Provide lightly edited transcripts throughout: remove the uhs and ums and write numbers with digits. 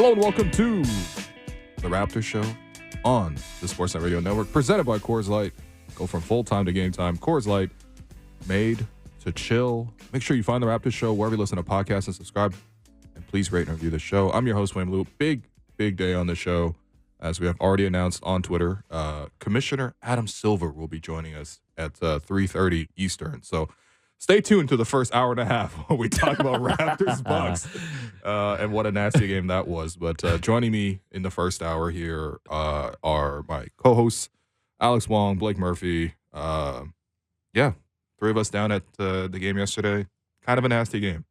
Hello and welcome to the Raptors Show on the Sportsnet Radio Network, presented by Coors Light. Go from full time to game time. Coors Light, made to chill. Make sure you find the Raptors Show wherever you listen to podcasts and subscribe. And please rate and review the show. I'm your host, Wayne Blue. Big day on the show, as we have already announced on Twitter. Commissioner Adam Silver will be joining us at 3:30 Eastern. So stay tuned to the first hour and a half when we talk about Raptors-Bucks and what a nasty game that was. But joining me in the first hour here are my co-hosts, Alex Wong, Blake Murphy. Three of us down at the game yesterday. Kind of a nasty game.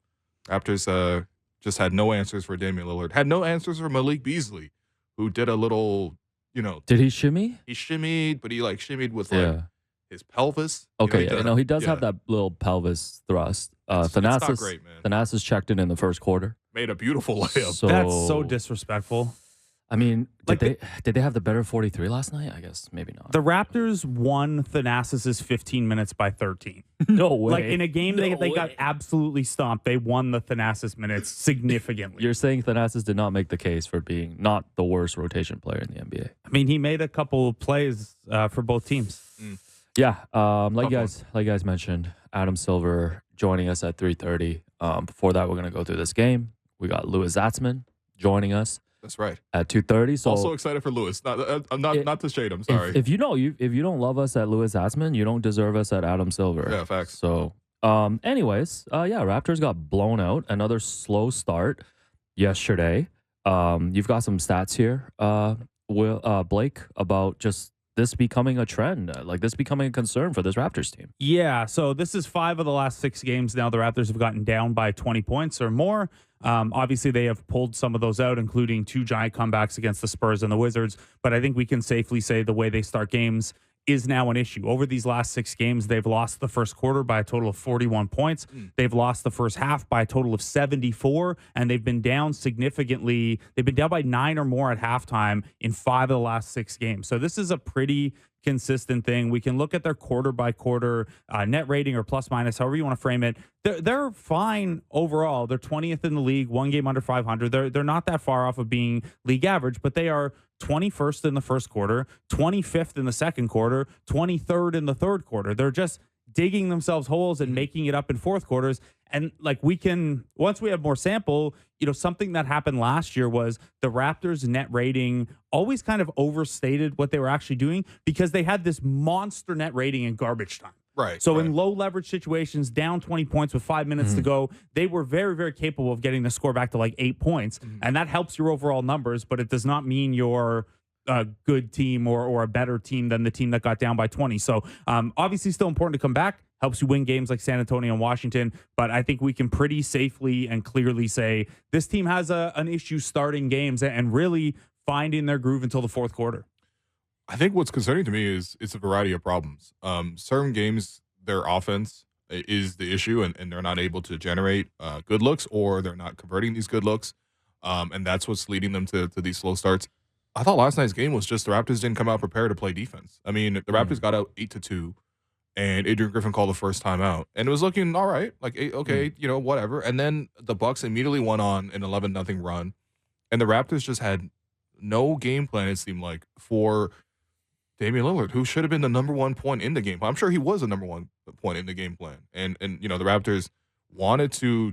Raptors just had no answers for Damian Lillard. Had no answers for Malik Beasley, who did a little, Did he shimmy? He shimmied, but he shimmied with his pelvis. Okay, he does have that little pelvis thrust. It's not great, man. Thanasis checked in the first quarter. Made a beautiful layup. That's so disrespectful. I mean, did they have the better 43 last night? I guess maybe not. The Raptors won Thanasis' 15 minutes by 13. No way. Like in a game they got absolutely stomped. They won the Thanasis minutes significantly. You're saying Thanasis did not make the case for being not the worst rotation player in the NBA. I mean, he made a couple of plays for both teams. Yeah, like you guys mentioned, Adam Silver joining us at 3:30. Before that, we're gonna go through this game. We got Louis Zatzman joining us. That's right. At 2:30. So also excited for Louis. Not to shade him. Sorry. If you don't love us at Louis Zatzman, you don't deserve us at Adam Silver. Yeah, facts. So, Raptors got blown out. Another slow start yesterday. You've got some stats here, Blake, about just this becoming a trend, like this becoming a concern for this Raptors team. Yeah, so this is 5 of the last 6 games now. The Raptors have gotten down by 20 points or more. Obviously, they have pulled some of those out, including 2 giant comebacks against the Spurs and the Wizards. But I think we can safely say the way they start games is now an issue. Over these last 6 games, they've lost the first quarter by a total of 41 points. They've lost the first half by a total of 74, and they've been down significantly. They've been down by 9 or more at halftime in 5 of the last 6 games. So this is a pretty consistent thing. We can look at their quarter by quarter net rating or plus minus, however you want to frame it. They're fine overall. They're 20th in the league, 1 game under 500. They're not that far off of being league average, but they are 21st in the first quarter, 25th in the second quarter, 23rd in the third quarter. They're just digging themselves holes and making it up in fourth quarters. And once we have more sample, something that happened last year was the Raptors net rating always kind of overstated what they were actually doing because they had this monster net rating in garbage time. Right. So in low leverage situations, down 20 points with 5 minutes to go, they were very, very capable of getting the score back to 8 points. And that helps your overall numbers, but it does not mean you're a good team or a better team than the team that got down by 20. So obviously still important to come back. Helps you win games like San Antonio and Washington. But I think we can pretty safely and clearly say this team has an issue starting games and really finding their groove until the fourth quarter. I think what's concerning to me is it's a variety of problems. Certain games, their offense is the issue, and they're not able to generate good looks, or they're not converting these good looks, and that's what's leading them to these slow starts. I thought last night's game was just the Raptors didn't come out prepared to play defense. I mean, the Raptors got out 8-2, and Adrian Griffin called the first time out, and it was looking all right, whatever. And then the Bucks immediately went on an 11-0 run, and the Raptors just had no game plan, it seemed like, for Damian Lillard, who should have been the number 1 point in the game plan. I'm sure he was the number 1 point in the game plan. And the Raptors wanted to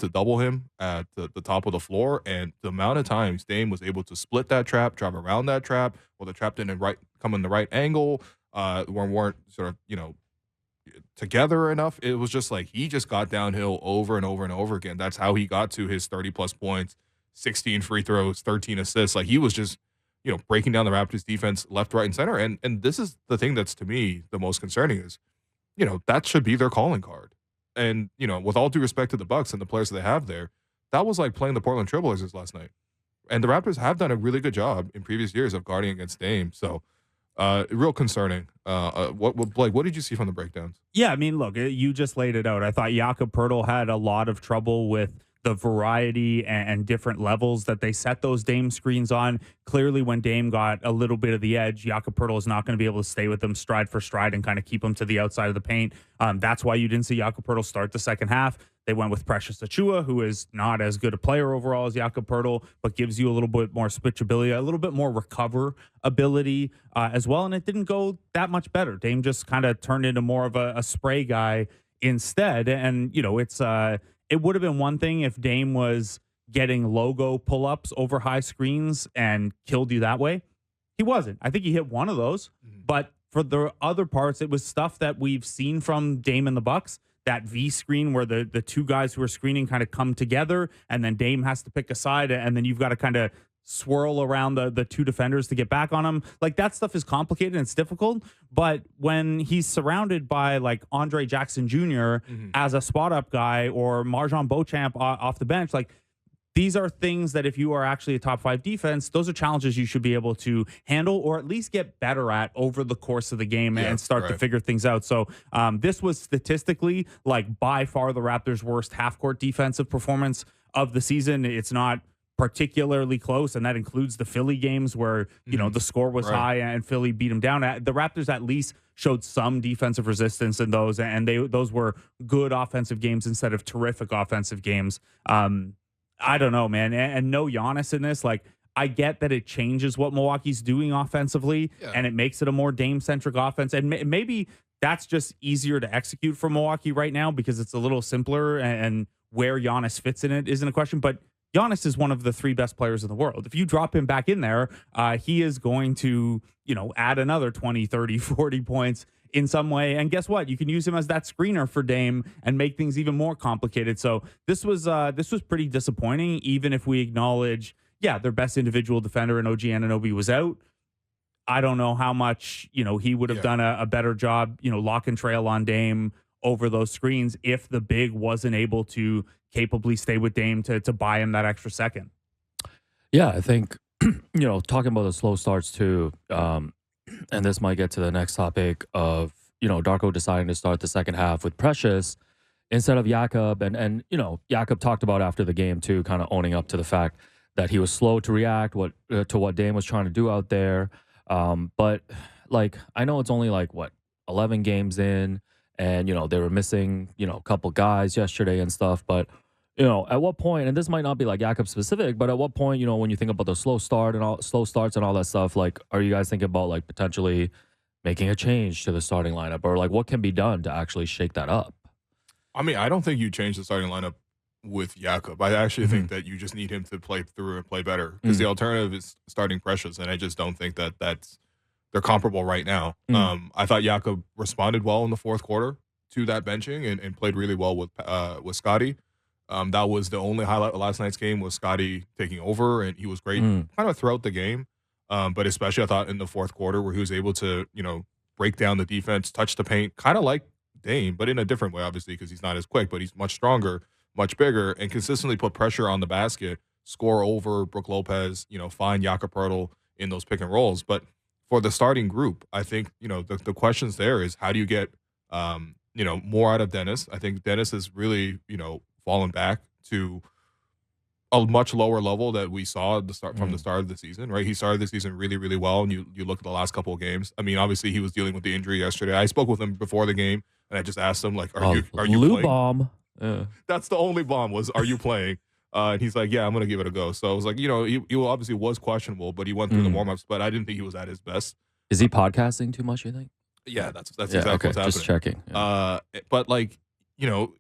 double him at the top of the floor. And the amount of times Dame was able to split that trap, drive around that trap, or the trap didn't come in the right angle, weren't sort of, together enough. It was just he just got downhill over and over and over again. That's how he got to his 30-plus points, 16 free throws, 13 assists. He was just breaking down the Raptors defense left, right, and center. And this is the thing that's, to me, the most concerning is, that should be their calling card. And, with all due respect to the Bucks and the players that they have there, that was like playing the Portland Trailblazers last night. And the Raptors have done a really good job in previous years of guarding against Dame. So, real concerning. Blake, what did you see from the breakdowns? Yeah, I mean, look, you just laid it out. I thought Jakob Poeltl had a lot of trouble with the variety and different levels that they set those Dame screens on. Clearly, when Dame got a little bit of the edge, Jakob Poeltl is not going to be able to stay with them stride for stride and kind of keep them to the outside of the paint. That's why you didn't see Jakob Poeltl start the second half. They went with Precious Achiuwa, who is not as good a player overall as Jakob Poeltl, but gives you a little bit more switchability, a little bit more recover ability as well. And it didn't go that much better. Dame just kind of turned into more of a spray guy instead. And, it would have been one thing if Dame was getting logo pull-ups over high screens and killed you that way. He wasn't. I think he hit one of those. But for the other parts, it was stuff that we've seen from Dame and the Bucks. That V screen where the two guys who are screening kind of come together, and then Dame has to pick a side, and then you've got to kind of swirl around the two defenders to get back on him. Like, that stuff is complicated and it's difficult. But when he's surrounded by like Andre Jackson Jr. As a spot up guy, or Marjon Beauchamp off the bench, like, these are things that if you are actually a top 5 defense, those are challenges you should be able to handle, or at least get better at over the course of the game and start to figure things out. So this was statistically like by far the Raptors' worst half-court defensive performance of the season. It's not particularly close, and that includes the Philly games where the score was high and Philly beat them down. The Raptors at least showed some defensive resistance in those, and those were good offensive games instead of terrific offensive games. I don't know, man. And no Giannis in this. Like, I get that it changes what Milwaukee's doing offensively, and it makes it a more Dame-centric offense. And maybe that's just easier to execute for Milwaukee right now because it's a little simpler, and where Giannis fits in it isn't a question. But Giannis is one of the 3 best players in the world. If you drop him back in there, he is going to, add another 20, 30, 40 points in some way. And guess what? You can use him as that screener for Dame and make things even more complicated. So this was pretty disappointing, even if we acknowledge, their best individual defender in OG Anunoby was out. I don't know how much, he would have done a better job, lock and trail on Dame over those screens if the big wasn't able to capably stay with Dame to buy him that extra second. Yeah, I think, talking about the slow starts too, and this might get to the next topic of, Darko deciding to start the second half with Precious instead of Jakob. And Jakob talked about after the game too, kind of owning up to the fact that he was slow to react to what Dame was trying to do out there. But like, I know it's only like 11 games in, and they were missing a couple guys yesterday and stuff. But at what point, and this might not be like Jakob specific, but at what point, when you think about the slow starts and all that stuff, like, are you guys thinking about like potentially making a change to the starting lineup, or like what can be done to actually shake that up? I mean, I don't think you change the starting lineup with Jakob. I actually think that you just need him to play through and play better, because the alternative is starting Precious, and I just don't think that they're comparable right now. I thought Jakob responded well in the fourth quarter to that benching and played really well with Scotty. That was the only highlight of last night's game, was Scotty taking over, and he was great kind of throughout the game. But especially I thought in the fourth quarter, where he was able to, break down the defense, touch the paint, kind of like Dame, but in a different way, obviously, because he's not as quick, but he's much stronger, much bigger, and consistently put pressure on the basket, score over Brook Lopez, find Jakob Poeltl in those pick and rolls. But for the starting group, I think, the questions there is, how do you get, more out of Dennis? I think Dennis has really, fallen back to a much lower level that we saw at the start from the start of the season, right? He started the season really, really well, and you look at the last couple of games. I mean, obviously he was dealing with the injury yesterday. I spoke with him before the game, and I just asked him, like, are you Lou playing? bomb. That's the only bomb, was, are you playing? And he's like, yeah, I'm going to give it a go. So I was like, he obviously was questionable, but he went through the warm-ups, but I didn't think he was at his best. Is he podcasting too much, you think? Yeah, that's exactly what's happening. Just checking. Yeah. But like,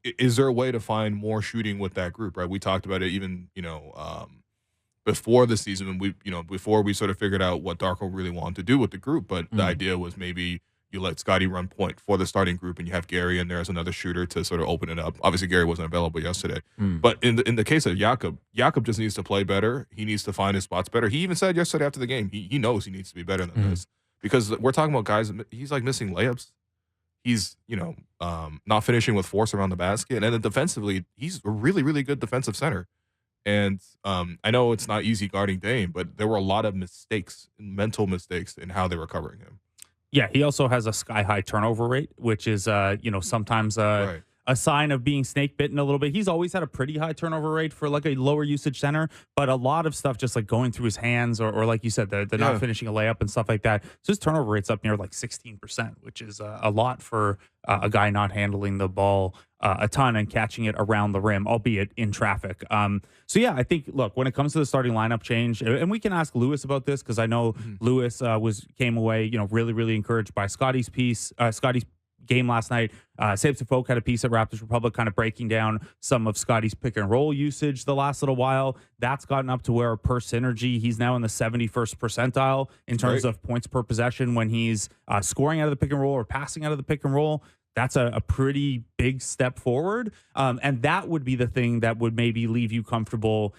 is there a way to find more shooting with that group, right? We talked about it even, before the season, and before we sort of figured out what Darko really wanted to do with the group. But the idea was maybe you let Scotty run point for the starting group, and you have Gary in there as another shooter to sort of open it up. Obviously, Gary wasn't available yesterday. But in the case of Jakob just needs to play better. He needs to find his spots better. He even said yesterday after the game, he knows he needs to be better than this, because we're talking about guys, he's like missing layups. He's, not finishing with force around the basket. And then defensively, he's a really, really good defensive center. And I know it's not easy guarding Dame, but there were a lot of mistakes, mental mistakes, in how they were covering him. Yeah, he also has a sky-high turnover rate, which is, sometimes a sign of being snake bitten a little bit. He's always had a pretty high turnover rate for like a lower usage center, but a lot of stuff just like going through his hands or like you said, they're not finishing a layup and stuff like that. So his turnover rate's up near like 16%, which is a lot for a guy not handling the ball a ton and catching it around the rim, albeit in traffic. So yeah, I think, look, when it comes to the starting lineup change, and we can ask Louis about this because I know Louis came away, really, really encouraged by Scotty's game last night. Sabes Folk had a piece at Raptors Republic kind of breaking down some of Scotty's pick and roll usage the last little while. That's gotten up to where per synergy, he's now in the 71st percentile in terms of points per possession when he's scoring out of the pick and roll or passing out of the pick and roll. That's a pretty big step forward. And that would be the thing that would maybe leave you comfortable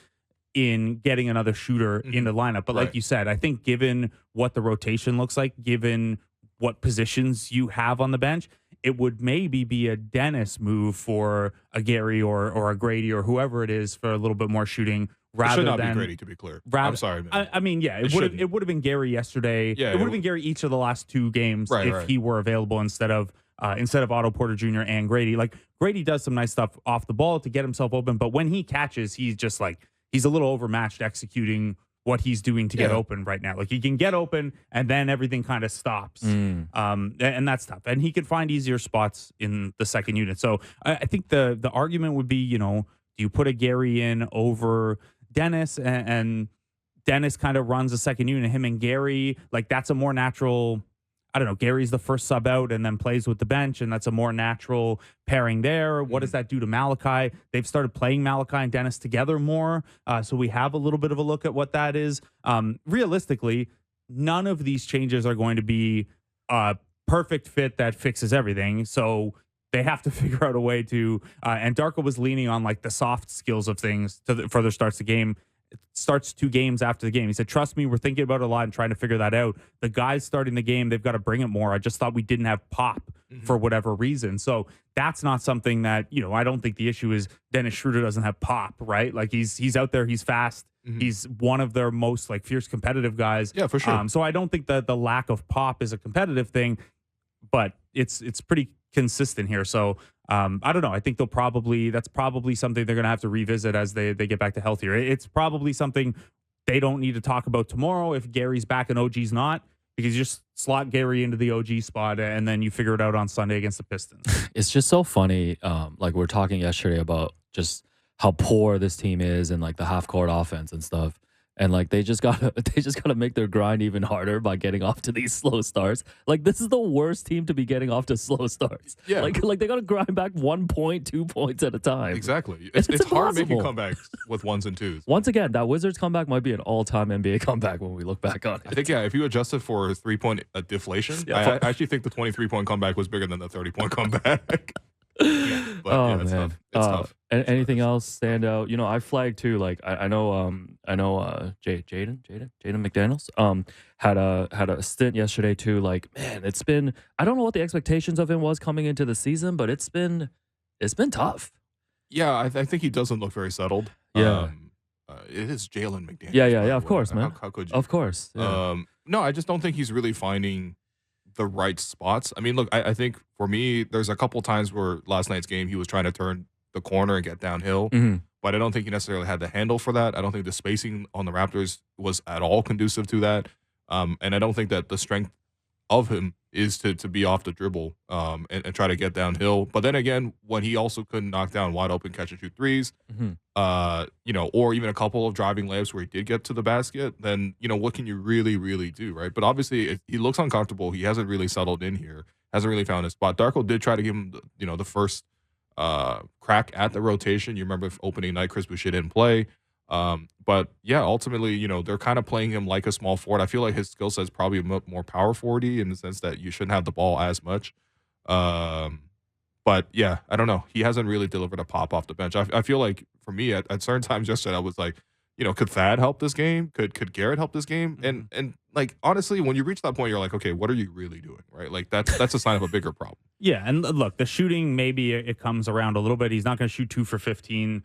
in getting another shooter in the lineup. But like you said, I think given what the rotation looks like, given what positions you have on the bench, it would maybe be a Dennis move for a Gary or a Grady or whoever it is for a little bit more shooting. Rather it should not than be Grady, to be clear. I'm sorry, man. I mean, yeah, it would have been Gary yesterday. Yeah, it would have been Gary each of the last two games if he were available instead of Otto Porter Jr. and Grady. Like Grady does some nice stuff off the ball to get himself open, but when he catches, he's just like he's a little overmatched executing what he's doing to get open right now. Like he can get open and then everything kind of stops. And that's tough. And he could find easier spots in the second unit. So I think the argument would be, do you put a Gary in over Dennis and Dennis kind of runs a second unit, him and Gary, like that's a more natural, I don't know, Gary's the first sub out and then plays with the bench, and that's a more natural pairing there. What does that do to Malachi? They've started playing Malachi and Dennis together more, so we have a little bit of a look at what that is. Realistically, none of these changes are going to be a perfect fit that fixes everything, so they have to figure out a way to, and Darko was leaning on like the soft skills of things to further starts the game. It starts 2 games after the game. He said, trust me, we're thinking about it a lot and trying to figure that out. The guys starting the game, they've got to bring it more. I just thought we didn't have pop for whatever reason. So that's not something that, I don't think the issue is Dennis Schroeder doesn't have pop, right? Like he's out there, he's fast. He's one of their most like fierce competitive guys. Yeah, for sure. So I don't think that the lack of pop is a competitive thing, but it's pretty consistent here. So I don't know. I think that's probably something they're going to have to revisit as they get back to healthier. It's probably something they don't need to talk about tomorrow if Gary's back and OG's not, because you just slot Gary into the OG spot and then you figure it out on Sunday against the Pistons. It's just so funny. Like we were talking yesterday about just how poor this team is and like the half court offense and stuff. And like they just gotta make their grind even harder by getting off to these slow starts. Like this is the worst team to be getting off to slow starts. Yeah, like they gotta grind back 1 point, 2 points at a time. Exactly. It's hard making comebacks with 1s and 2s. Once again, that Wizards comeback might be an all-time NBA comeback when we look back on it. I think if you adjusted for 3-point deflation, I actually think the 23-point comeback was bigger than the 30-point comeback. It's tough. It's tough. Anything else stand out? I flagged too. Like I know Jaden McDaniels had a stint yesterday too. Like, man, it's been, I don't know what the expectations of him was coming into the season, but it's been tough. Yeah, I think he doesn't look very settled. Yeah. It is Jalen McDaniels. Yeah. Of course, man. How could you? Of course. Yeah. No, I just don't think he's really finding the right spots. I mean, look, I think for me, there's a couple times where last night's game he was trying to turn the corner and get downhill, but I don't think he necessarily had the handle for that. I don't think the spacing on the Raptors was at all conducive to that, and I don't think that the strength of him is to be off the dribble and try to get downhill. But then again, when he also couldn't knock down wide open catch and shoot threes, or even a couple of driving layups where he did get to the basket, then what can you really, really do, right? But obviously, he looks uncomfortable. He hasn't really settled in here. Hasn't really found his spot. Darko did try to give him, the first crack at the rotation. You remember opening night, Chris Boucher didn't play. But yeah, ultimately, they're kind of playing him like a small forward. I feel like his skill set is probably more power forwardy in the sense that you shouldn't have the ball as much. But yeah, I don't know. He hasn't really delivered a pop off the bench. I feel like for me at certain times yesterday, I was like, could Thad help this game? Could Garrett help this game? And like honestly, when you reach that point, you're like, okay, what are you really doing, right? Like that's a sign of a bigger problem. Yeah, and look, the shooting maybe it comes around a little bit. He's not going to shoot 2 for 15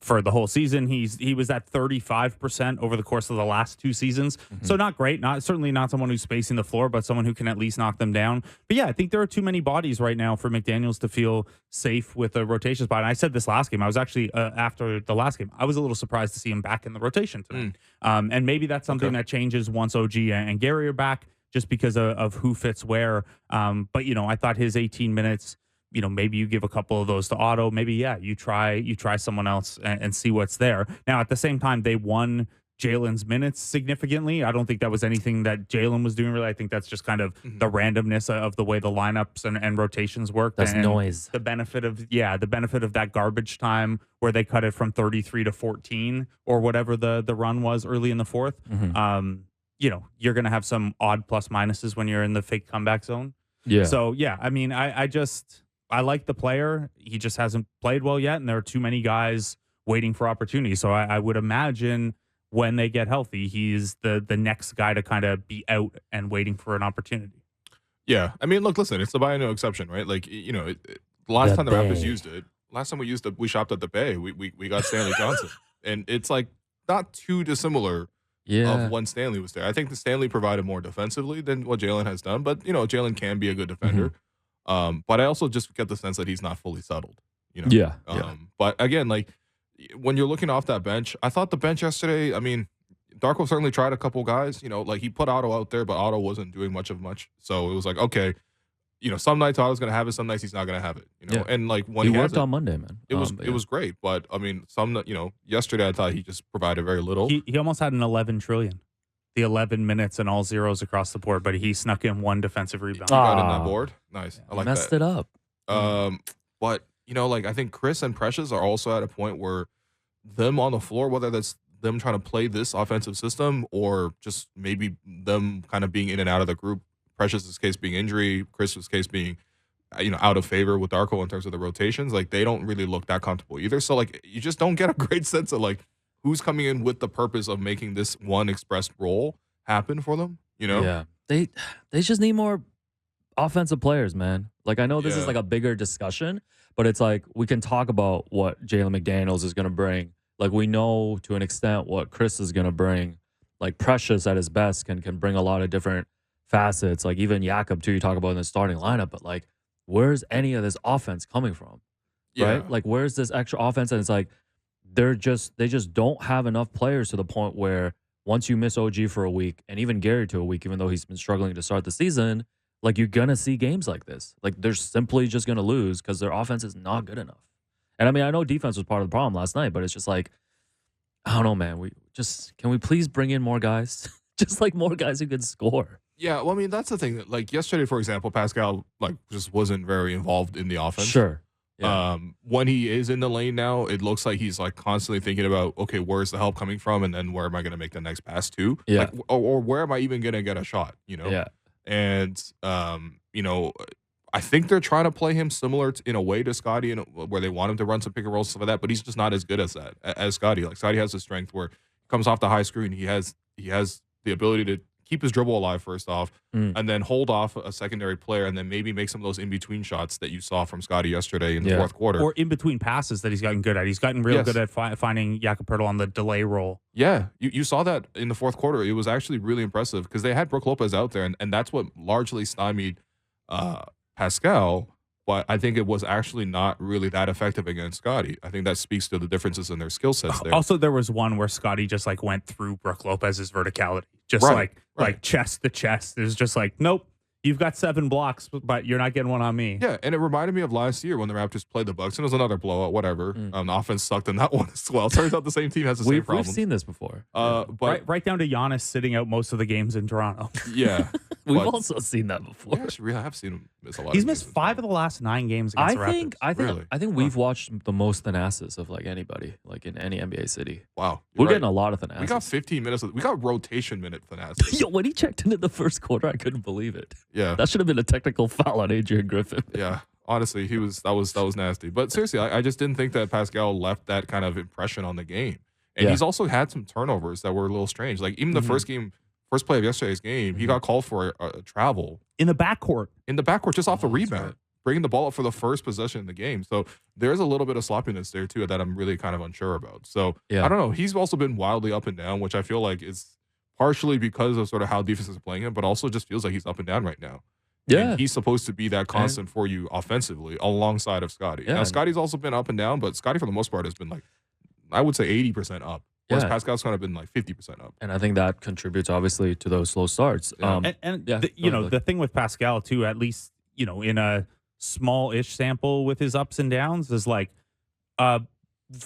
for the whole season. He was at 35% over the course of the last 2 seasons. So not great, certainly not someone who's spacing the floor, but someone who can at least knock them down. But yeah, I think there are too many bodies right now for McDaniels to feel safe with a rotation spot. And I said this last game. I was actually after the last game, I was a little surprised to see him back in the rotation tonight. And maybe that's something that changes once OG and Gary are back, just because of who fits where. But I thought his 18 minutes. Maybe you give a couple of those to Otto. Maybe, you try someone else and see what's there. Now, at the same time, they won Jalen's minutes significantly. I don't think that was anything that Jalen was doing, really. I think that's just kind of the randomness of the way the lineups and rotations work. That's and noise. The benefit of that garbage time where they cut it from 33 to 14 or whatever the run was early in the fourth. You're going to have some odd plus minuses when you're in the fake comeback zone. Yeah. So, I mean, I like the player. He just hasn't played well yet, and there are too many guys waiting for opportunity. So I would imagine when they get healthy, he's the next guy to kind of be out and waiting for an opportunity. Yeah. I mean, look, listen, it's the by no exception, right? Like, the last time the Raptors used it, we shopped at the Bay. We got Stanley Johnson. And it's like not too dissimilar of when Stanley was there. I think the Stanley provided more defensively than what Jalen has done, but, Jalen can be a good defender. But I also just get the sense that he's not fully settled, Yeah. But again, like when you're looking off that bench, I thought the bench yesterday, I mean, Darko certainly tried a couple guys, like he put Otto out there, but Otto wasn't doing much. So it was like, okay, some nights Otto's going to have it, some nights he's not going to have it, and like when he worked on Monday, man. It was great. But I mean, yesterday I thought he just provided very little. He almost had an 11 trillion. The 11 minutes and all zeros across the board, but he snuck in one defensive rebound. He got in that board. Nice. I like that. Messed it up. But, like I think Chris and Precious are also at a point where them on the floor, whether that's them trying to play this offensive system or just maybe them kind of being in and out of the group, Precious's case being injury, Chris's case being, out of favor with Darko in terms of the rotations, like they don't really look that comfortable either. So like you just don't get a great sense of like who's coming in with the purpose of making this one expressed role happen for them, Yeah. They just need more offensive players, man. Like I know this is like a bigger discussion, but it's like we can talk about what Jalen McDaniels is going to bring. Like we know to an extent what Chris is going to bring. Like Precious at his best can bring a lot of different facets. Like even Jakob too, you talk about in the starting lineup, but like where's any of this offense coming from? Right? Like where's this extra offense? And it's like they just don't have enough players to the point where once you miss OG for a week and even Gary to a week, even though he's been struggling to start the season, like you're going to see games like this. Like they're simply just going to lose because their offense is not good enough. And I mean, I know defense was part of the problem last night, but it's just like, I don't know, man. Can we please bring in more guys? Just like more guys who can score. Yeah, well, I mean, that's the thing. Like yesterday, for example, Pascal like just wasn't very involved in the offense. Sure. Yeah. When he is in the lane now, it looks like he's like constantly thinking about, okay, where's the help coming from, and then where am I going to make the next pass to? Yeah. Like, or where am I even going to get a shot? Yeah. And I think they're trying to play him similar in a way to Scotty, where they want him to run some pick and rolls stuff like that. But he's just not as good as that as Scotty. Like Scotty has the strength where he comes off the high screen, he has the ability to keep his dribble alive first off, and then hold off a secondary player, and then maybe make some of those in-between shots that you saw from Scotty yesterday in the fourth quarter. Or in-between passes that he's gotten good at. He's gotten real good at finding Jakob Poeltl on the delay roll. Yeah, you saw that in the fourth quarter. It was actually really impressive because they had Brook Lopez out there, and that's what largely stymied Pascal. But I think it was actually not really that effective against Scotty. I think that speaks to the differences in their skill sets there. Also, there was one where Scotty just like went through Brook Lopez's verticality. Just like chest to chest. It was just like, nope, you've got 7 blocks, but you're not getting one on me. Yeah, and it reminded me of last year when the Raptors played the Bucks, and it was another blowout, whatever. The offense sucked in that one as well. Turns out the same team has the same problem. We've seen this before. But right down to Giannis sitting out most of the games in Toronto. Yeah. We've also seen that before. We actually have seen him miss a lot. He's missed 5 of the last 9 games against the Raptors. I think we've watched the most Thanasis of like anybody, like in any NBA city. Wow. We're getting a lot of Thanasis. We got 15 minutes. We got rotation minute Thanasis. Yo, when he checked into the first quarter, I couldn't believe it. Yeah. That should have been a technical foul on Adrian Griffin. Yeah. Honestly, that was nasty. But seriously, I just didn't think that Pascal left that kind of impression on the game. And he's also had some turnovers that were a little strange. Like even the first play of yesterday's game, he got called for a travel in the backcourt. Just off a rebound. bringing the ball up for the first possession in the game. So there's a little bit of sloppiness there too that I'm really kind of unsure about. So Yeah. I don't know. He's also been wildly up and down, which I feel like is partially because of sort of how defense is playing him, but also just feels like he's up and down right now. Yeah. And he's supposed to be that constant for you offensively alongside of Scotty. Yeah. Now, Scotty's also been up and down, but Scotty, for the most part, has been like, I would say 80% up. Whereas Yeah. Pascal's kind of been like 50% up. And I think that contributes obviously to those slow starts. Yeah. The thing with Pascal too, at least in a small-ish sample with his ups and downs, is like a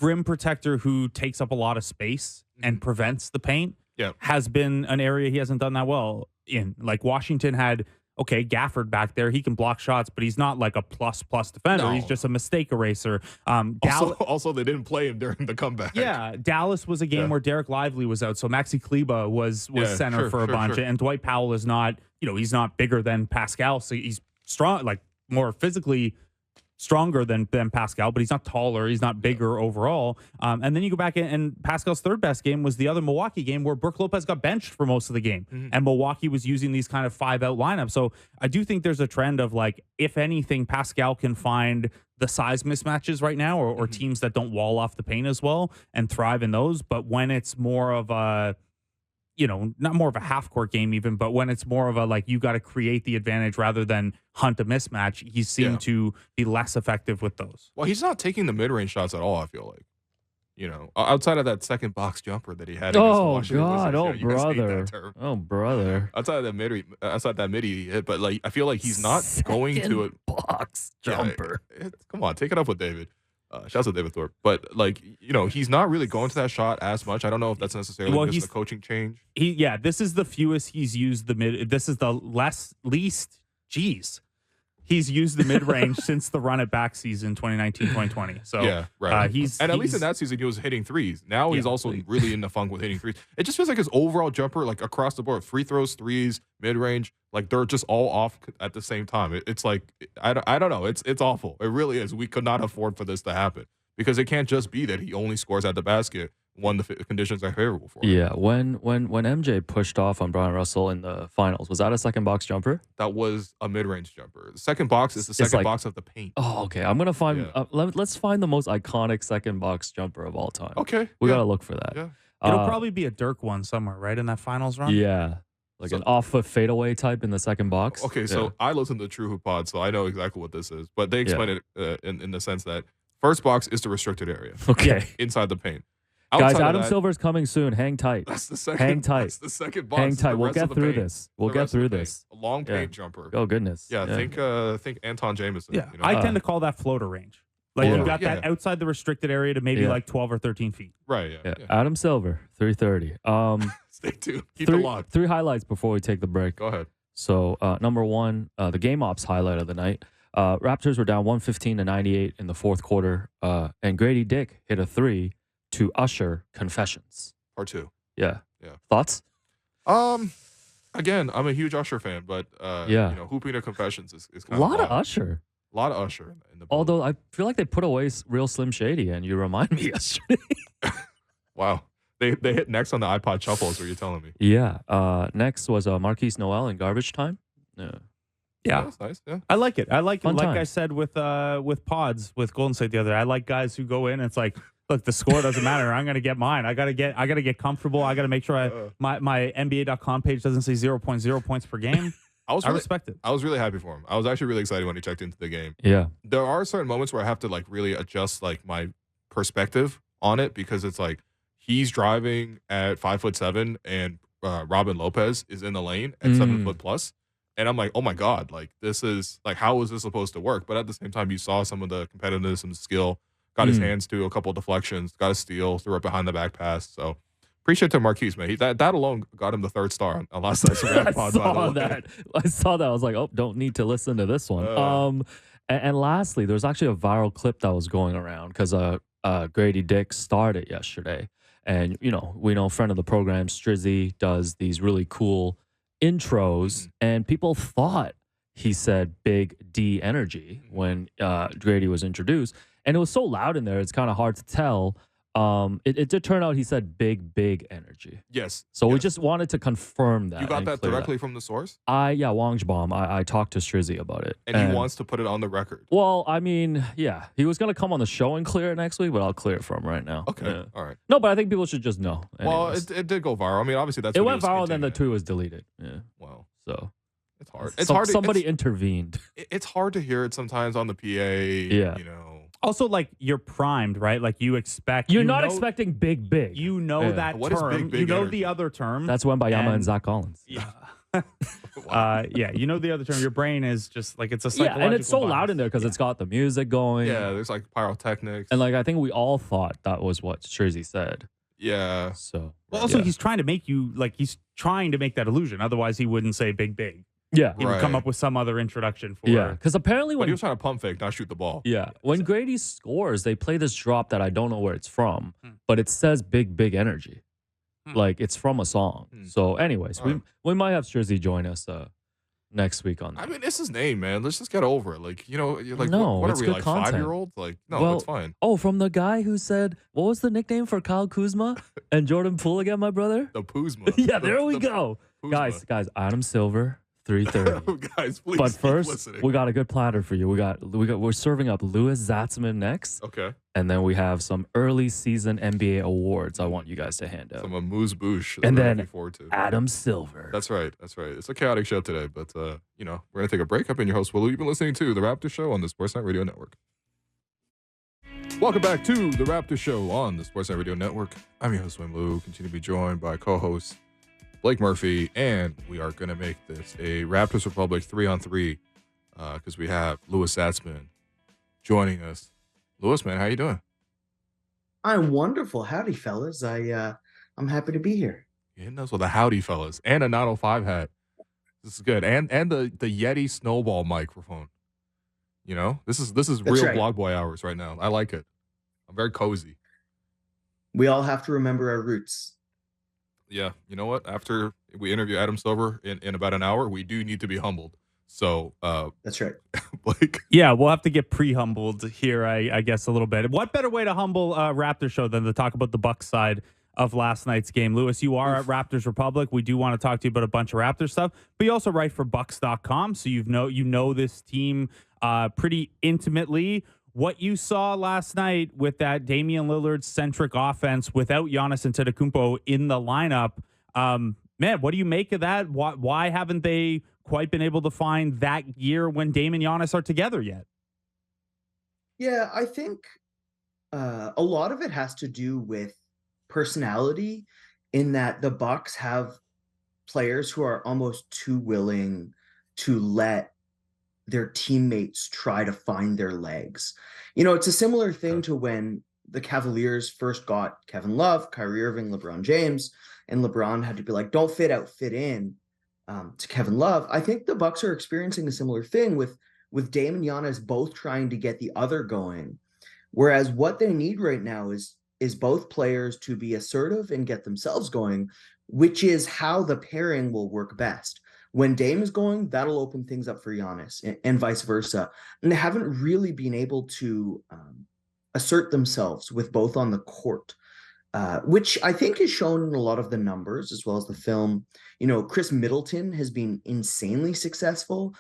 rim protector who takes up a lot of space and prevents the paint. Yeah. Has been an area he hasn't done that well in. Like Washington had. Okay, Gafford back there, he can block shots, but he's not like a plus defender. No. He's just a mistake eraser. Also, they didn't play him during the comeback. Yeah, Dallas was a game where Derek Lively was out, so Maxi Kleba was center for a bunch, and Dwight Powell is not, he's not bigger than Pascal, so he's strong, like more physically stronger than Pascal, but he's not taller, he's not bigger overall. And then you go back and Pascal's third best game was the other Milwaukee game where Brook Lopez got benched for most of the game, and Milwaukee was using these kind of 5-out lineups. So I do think there's a trend of like, if anything, Pascal can find the size mismatches right now, or teams that don't wall off the paint as well and thrive in those. But when it's more of a not more of a half-court game even, but when it's more of a, like, you got to create the advantage rather than hunt a mismatch, he seemed to be less effective with those. Well, he's not taking the mid-range shots at all, I feel like. Outside of that second box jumper that he had. Oh, against the Washington God. Wizards. Oh, You guys hate brother. that term. Oh, brother. Outside that mid he hit, but like I feel like he's not going to it. Box jumper. Come on, take it up with David. Shouts out David Thorpe. But like, he's not really going to that shot as much. I don't know if that's necessarily just a coaching change. This is the fewest he's used the mid. This is the least. He's used the mid range since the run it back season 2019-2020. So yeah, right. And at least in that season he was hitting threes. Now he's also really in the funk with hitting threes. It just feels like his overall jumper, like across the board, free throws, threes, mid range, like they're just all off at the same time. It's like I don't know. It's awful. It really is. We could not afford for this to happen because it can't just be that he only scores at the basket when the conditions are favorable for him. Yeah, when MJ pushed off on Brian Russell in the finals, was that a second box jumper? That was a mid-range jumper. The second box is the second box of the paint. Oh, okay. I'm gonna find. Let's find the most iconic second box jumper of all time. Okay, we gotta look for that. Yeah. It'll probably be a Dirk one somewhere, right, in that finals run. Yeah, like an off-foot fadeaway type in the second box. Okay, so I listen to True Hoop Pod, so I know exactly what this is. But they explain it in the sense that first box is the restricted area. Okay, inside the paint. Guys, Adam Silver's coming soon. Hang tight. That's the second. Hang tight. That's the second box. Hang tight. We'll get through this. We'll get through this. A long paint jumper. Oh goodness. Yeah, think Anton Jameson. Yeah, I tend to call that floater range. Like you got that outside the restricted area to maybe like 12 or 13 feet. Right. Yeah. Adam Silver, 330. Stay tuned. Keep it locked. 3 highlights before we take the break. Go ahead. So number one, the game ops highlight of the night. Raptors were down 115-98 in the fourth quarter, and Grady Dick hit a 3 to usher confessions. Part 2. Yeah. Thoughts? Again, I'm a huge Usher fan, but hooping to confessions is kind of a lot of Usher. A lot of Usher in the building. Although I feel like they put away real Slim Shady, and you remind me yesterday. Wow. They hit next on the iPod shuffles, were you telling me? Yeah. Next was Marquise Noel in Garbage Time. Yeah, that's nice. Yeah, I like it. Like times. I said with pods with Golden State the other day. I like guys who go in and it's like, look, the score doesn't matter. I'm gonna get mine. I gotta get comfortable. I gotta make sure my NBA.com page doesn't say 0.0 points per game. I respect it. I was really happy for him. I was actually really excited when he checked into the game. Yeah, there are certain moments where I have to like really adjust like my perspective on it because it's like he's driving at 5'7" and Robin Lopez is in the lane at 7 foot plus. And I'm like, oh my God, like this is like, how is this supposed to work? But at the same time, you saw some of the competitiveness and skill, got his hands to a couple of deflections, got a steal, threw it behind the back pass. So appreciate to Marquise, man. That alone got him the 3rd star on last night's pod. I saw that. I was like, oh, don't need to listen to this one. And lastly, there's actually a viral clip that was going around because Grady Dick started yesterday. And, we know friend of the program, Strizzy, does these really cool intros, and people thought he said Big D energy when Grady was introduced, and it was so loud in there it's kind of hard to tell It did turn out he said big energy. Yes. So we yes. just wanted to confirm that. You got and that clear directly from the source? Wong's bomb. I talked to Strizzy about it. And he wants to put it on the record. Well, I mean, yeah. He was gonna come on the show and clear it next week, but I'll clear it for him right now. Okay. Yeah. All right. No, but I think people should just know. Well, anyways. it did go viral. I mean, obviously that's It what went he was viral, then the hinting at. tweet was deleted. Yeah. Well, So it's hard. It's hard. Somebody intervened. It's hard to hear it sometimes on the PA. Yeah. You know. Also, like, you're primed, right? Like, you expect. You're not expecting big. You know Yeah. that What is term. big you know energy? the other term. That's Wembayama and Zach Collins. Yeah. Wow. Yeah, you know the other term. Your brain is just like it's a Yeah, psychological and it's so bias. loud in there because it's got the music going. Yeah, there's like pyrotechnics. And like I think we all thought that was what Strizzy said. yeah. So Well, also yeah. he's trying to make you like he's trying to make that illusion. Otherwise, he wouldn't say big. Yeah. He would come Right. up with some other introduction for. Yeah. Because apparently But when he was trying to pump fake, not shoot the ball. yeah, when Grady scores, they play this drop that I don't know where it's from, Hmm. but it says big energy. Hmm. Like it's from a song. Hmm. So anyways, All right. we might have Strizzy join us next week on that. I mean, it's his name, man. Let's just get over it. Like, you know, you're like, No, what are it's we, good like content. 5-year-olds? Like, no, Well, it's fine. Oh, from the guy who said, what was the nickname for Kyle Kuzma and Jordan Poole again, my brother? The Puzma. Yeah, there we go. Kuzma. Guys, Adam Silver, 3:30. Guys, please. But keep first, listening. we got a good platter for you. We're serving up Louis Zatzman next, Okay. and then we have some early season NBA awards I want you guys to hand out. Some amuse bouche. that And we're then looking forward to. Adam Silver. That's right. That's right. It's a chaotic show today, but, you know, we're going to take a break. I've been your host, Will. You've been listening to The Raptor Show on the Sportsnet Radio Network. Welcome back to The Raptor Show on the Sportsnet Radio Network. I'm your host, Wim Lou. Continue to be joined by co-host Blake Murphy, and we are going to make this a Raptors Republic 3-on-3 because we have Louis Zatzman joining us. Louis, man, how you doing? I'm wonderful. Howdy, fellas. I'm happy to be here. You're hitting us with a howdy, fellas, and a 905 hat. This is good, and the Yeti Snowball microphone. You know, this is real right. blog boy hours right now. I like it. I'm very cozy. We all have to remember our roots. Yeah, you know what? After we interview Adam Silver in about an hour, we do need to be humbled. So, That's right. Blake. Yeah, we'll have to get pre-humbled here, I guess, a little bit. What better way to humble Raptor show than to talk about the Bucks side of last night's game? Louis, you are at Raptors Republic. We do want to talk to you about a bunch of Raptor stuff, but you also write for Bucks.com, so you know this team pretty intimately. What you saw last night with that Damian Lillard-centric offense without Giannis Antetokounmpo in the lineup, man, what do you make of that? Why haven't they quite been able to find that gear when Dame and Giannis are together yet? Yeah, I think a lot of it has to do with personality, in that the Bucks have players who are almost too willing to let their teammates try to find their legs. You know, it's a similar thing to when the Cavaliers first got Kevin Love, Kyrie Irving, LeBron James, and LeBron had to be like, don't fit out, fit in to Kevin Love. I think the Bucks are experiencing a similar thing with Dame and Giannis both trying to get the other going. Whereas what they need right now is both players to be assertive and get themselves going, which is how the pairing will work best. When Dame is going, that'll open things up for Giannis and vice versa. And they haven't really been able to assert themselves with both on the court, which I think is shown in a lot of the numbers as well as the film. You know, Chris Middleton has been insanely successful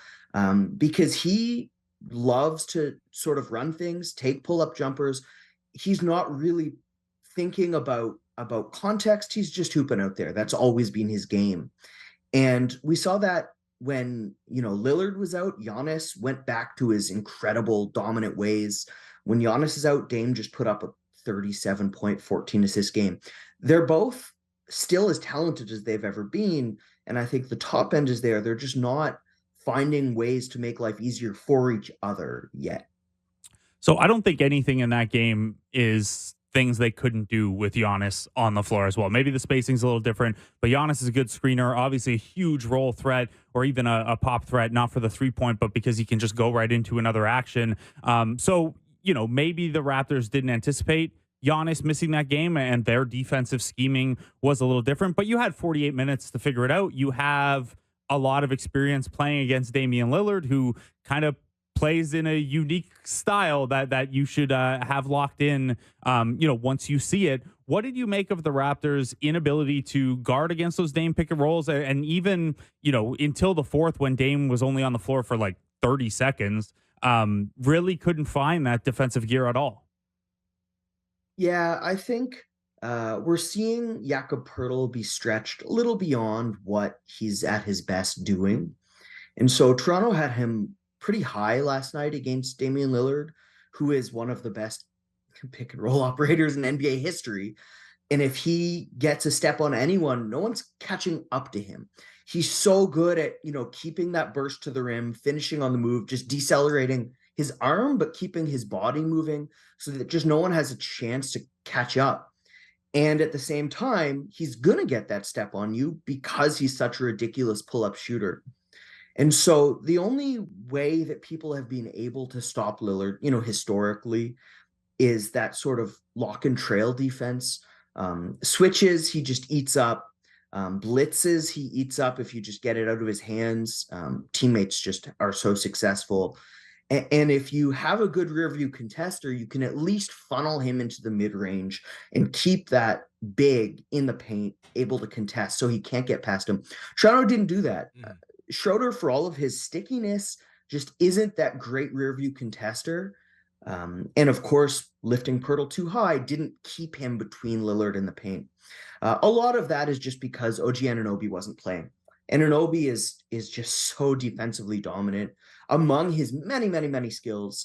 because he loves to sort of run things, take pull-up jumpers. He's not really thinking about context. He's just hooping out there. That's always been his game. And we saw that when, you know, Lillard was out, Giannis went back to his incredible dominant ways. When Giannis is out, Dame just put up a 37-point, 14-assist game. They're both still as talented as they've ever been. And I think the top end is there. They're just not finding ways to make life easier for each other yet. So I don't think anything in that game is things they couldn't do with Giannis on the floor as well. Maybe the spacing's a little different, but Giannis is a good screener, obviously a huge roll threat or even a pop threat, not for the 3-point, but because he can just go right into another action. So, you know, maybe the Raptors didn't anticipate Giannis missing that game and their defensive scheming was a little different, but you had 48 minutes to figure it out. You have a lot of experience playing against Damian Lillard, who kind of plays in a unique style that you should have locked in, once you see it. What did you make of the Raptors' inability to guard against those Dame pick and rolls? And even, until the fourth, when Dame was only on the floor for like 30 seconds, really couldn't find that defensive gear at all. Yeah, I think we're seeing Jakob Poeltl be stretched a little beyond what he's at his best doing. And so Toronto had him pretty high last night against Damian Lillard, who is one of the best pick and roll operators in NBA history. And if he gets a step on anyone, no one's catching up to him. He's so good at, keeping that burst to the rim, finishing on the move, just decelerating his arm, but keeping his body moving so that just no one has a chance to catch up. And at the same time, he's going to get that step on you because he's such a ridiculous pull-up shooter. And so the only way that people have been able to stop Lillard, historically, is that sort of lock and trail defense. Switches, he just eats up. Blitzes, he eats up if you just get it out of his hands. Teammates just are so successful. And if you have a good rear view contester, you can at least funnel him into the mid-range and keep that big in the paint, able to contest so he can't get past him. Toronto didn't do that. Schroeder, for all of his stickiness, just isn't that great rear view contester. And of course, lifting Poeltl too high didn't keep him between Lillard and the paint. A lot of that is just because OG Anunoby wasn't playing. Anunoby is just so defensively dominant. Among his many, many, many skills,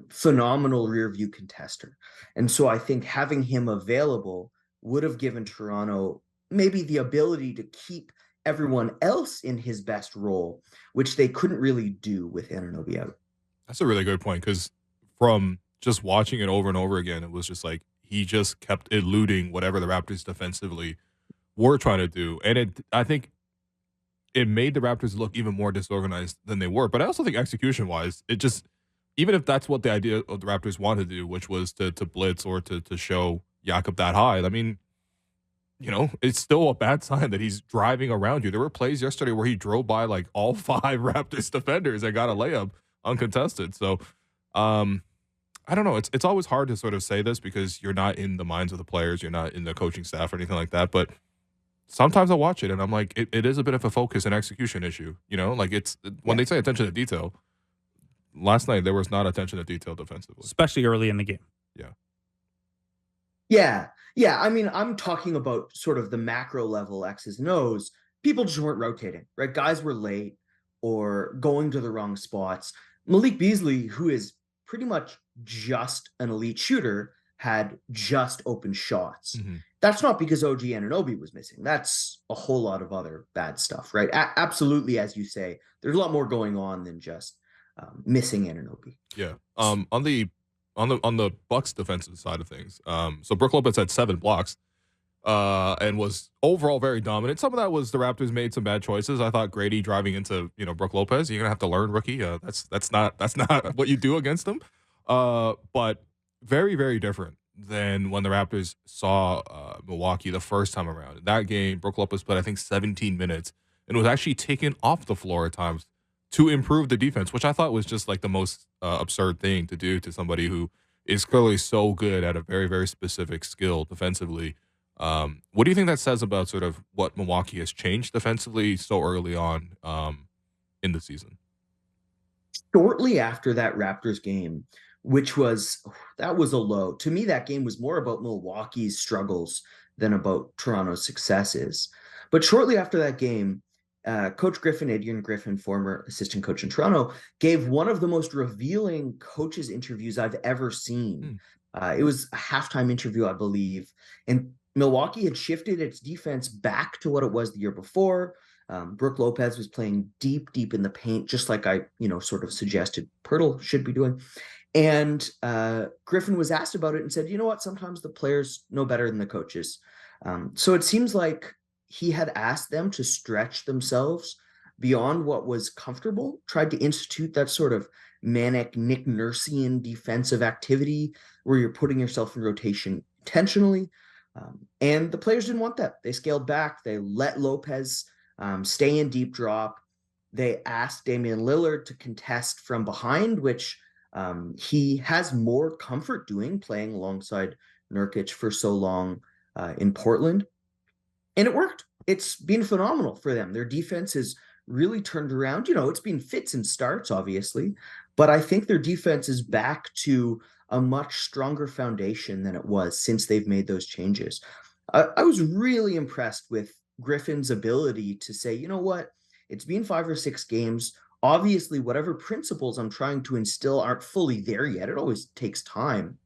phenomenal rear view contester. And so I think having him available would have given Toronto maybe the ability to keep everyone else in his best role, which they couldn't really do with Anunoby out. That's a really good point, because from just watching it over and over again, it was just like he just kept eluding whatever the Raptors defensively were trying to do. And I think it made the Raptors look even more disorganized than they were. But I also think execution-wise, it just, even if that's what the idea of the Raptors wanted to do, which was to blitz or to show Jakob that high, I mean, it's still a bad sign that he's driving around you. There were plays yesterday where he drove by like all 5 Raptors defenders and got a layup uncontested. So, I don't know. It's always hard to sort of say this because you're not in the minds of the players. You're not in the coaching staff or anything like that. But sometimes I watch it and I'm like, it is a bit of a focus and execution issue. Like when they say attention to detail, last night there was not attention to detail defensively. Especially early in the game. Yeah. Yeah. I mean, I'm talking about sort of the macro level X's and O's. People just weren't rotating, right? Guys were late or going to the wrong spots. Malik Beasley, who is pretty much just an elite shooter, had just open shots. Mm-hmm. That's not because OG Anunoby was missing. That's a whole lot of other bad stuff, right? Absolutely, as you say, there's a lot more going on than just missing Anunoby. Yeah. On the Bucks defensive side of things, so Brook Lopez had 7 blocks and was overall very dominant. Some of that was the Raptors made some bad choices. I thought Grady driving into Brook Lopez, you're gonna have to learn, rookie. That's not what you do against him. But very, very different than when the Raptors saw Milwaukee the first time around. In that game, Brook Lopez played, I think, 17 minutes and was actually taken off the floor at times to improve the defense, which I thought was just like the most absurd thing to do to somebody who is clearly so good at a very, very specific skill defensively. What do you think that says about sort of what Milwaukee has changed defensively so early on in the season? Shortly after that Raptors game, that was a low. To me, that game was more about Milwaukee's struggles than about Toronto's successes. But shortly after that game, Coach Griffin, Adrian Griffin, former assistant coach in Toronto, gave one of the most revealing coaches interviews I've ever seen. It was a halftime interview, I believe. And Milwaukee had shifted its defense back to what it was the year before. Brook Lopez was playing deep in the paint, just like I, sort of suggested Poeltl should be doing. And Griffin was asked about it and said, you know what, sometimes the players know better than the coaches. So it seems like he had asked them to stretch themselves beyond what was comfortable, tried to institute that sort of manic Nick Nursian defensive activity where you're putting yourself in rotation intentionally. And the players didn't want that. They scaled back. They let Lopez stay in deep drop. They asked Damian Lillard to contest from behind, which he has more comfort doing, playing alongside Nurkic for so long in Portland. And it worked. It's been phenomenal for them. Their defense has really turned around. It's been fits and starts, obviously, but I think their defense is back to a much stronger foundation than it was since they've made those changes. I was really impressed with Griffin's ability to say, you know what, it's been 5 or 6 games. Obviously, whatever principles I'm trying to instill aren't fully there yet. It always takes time.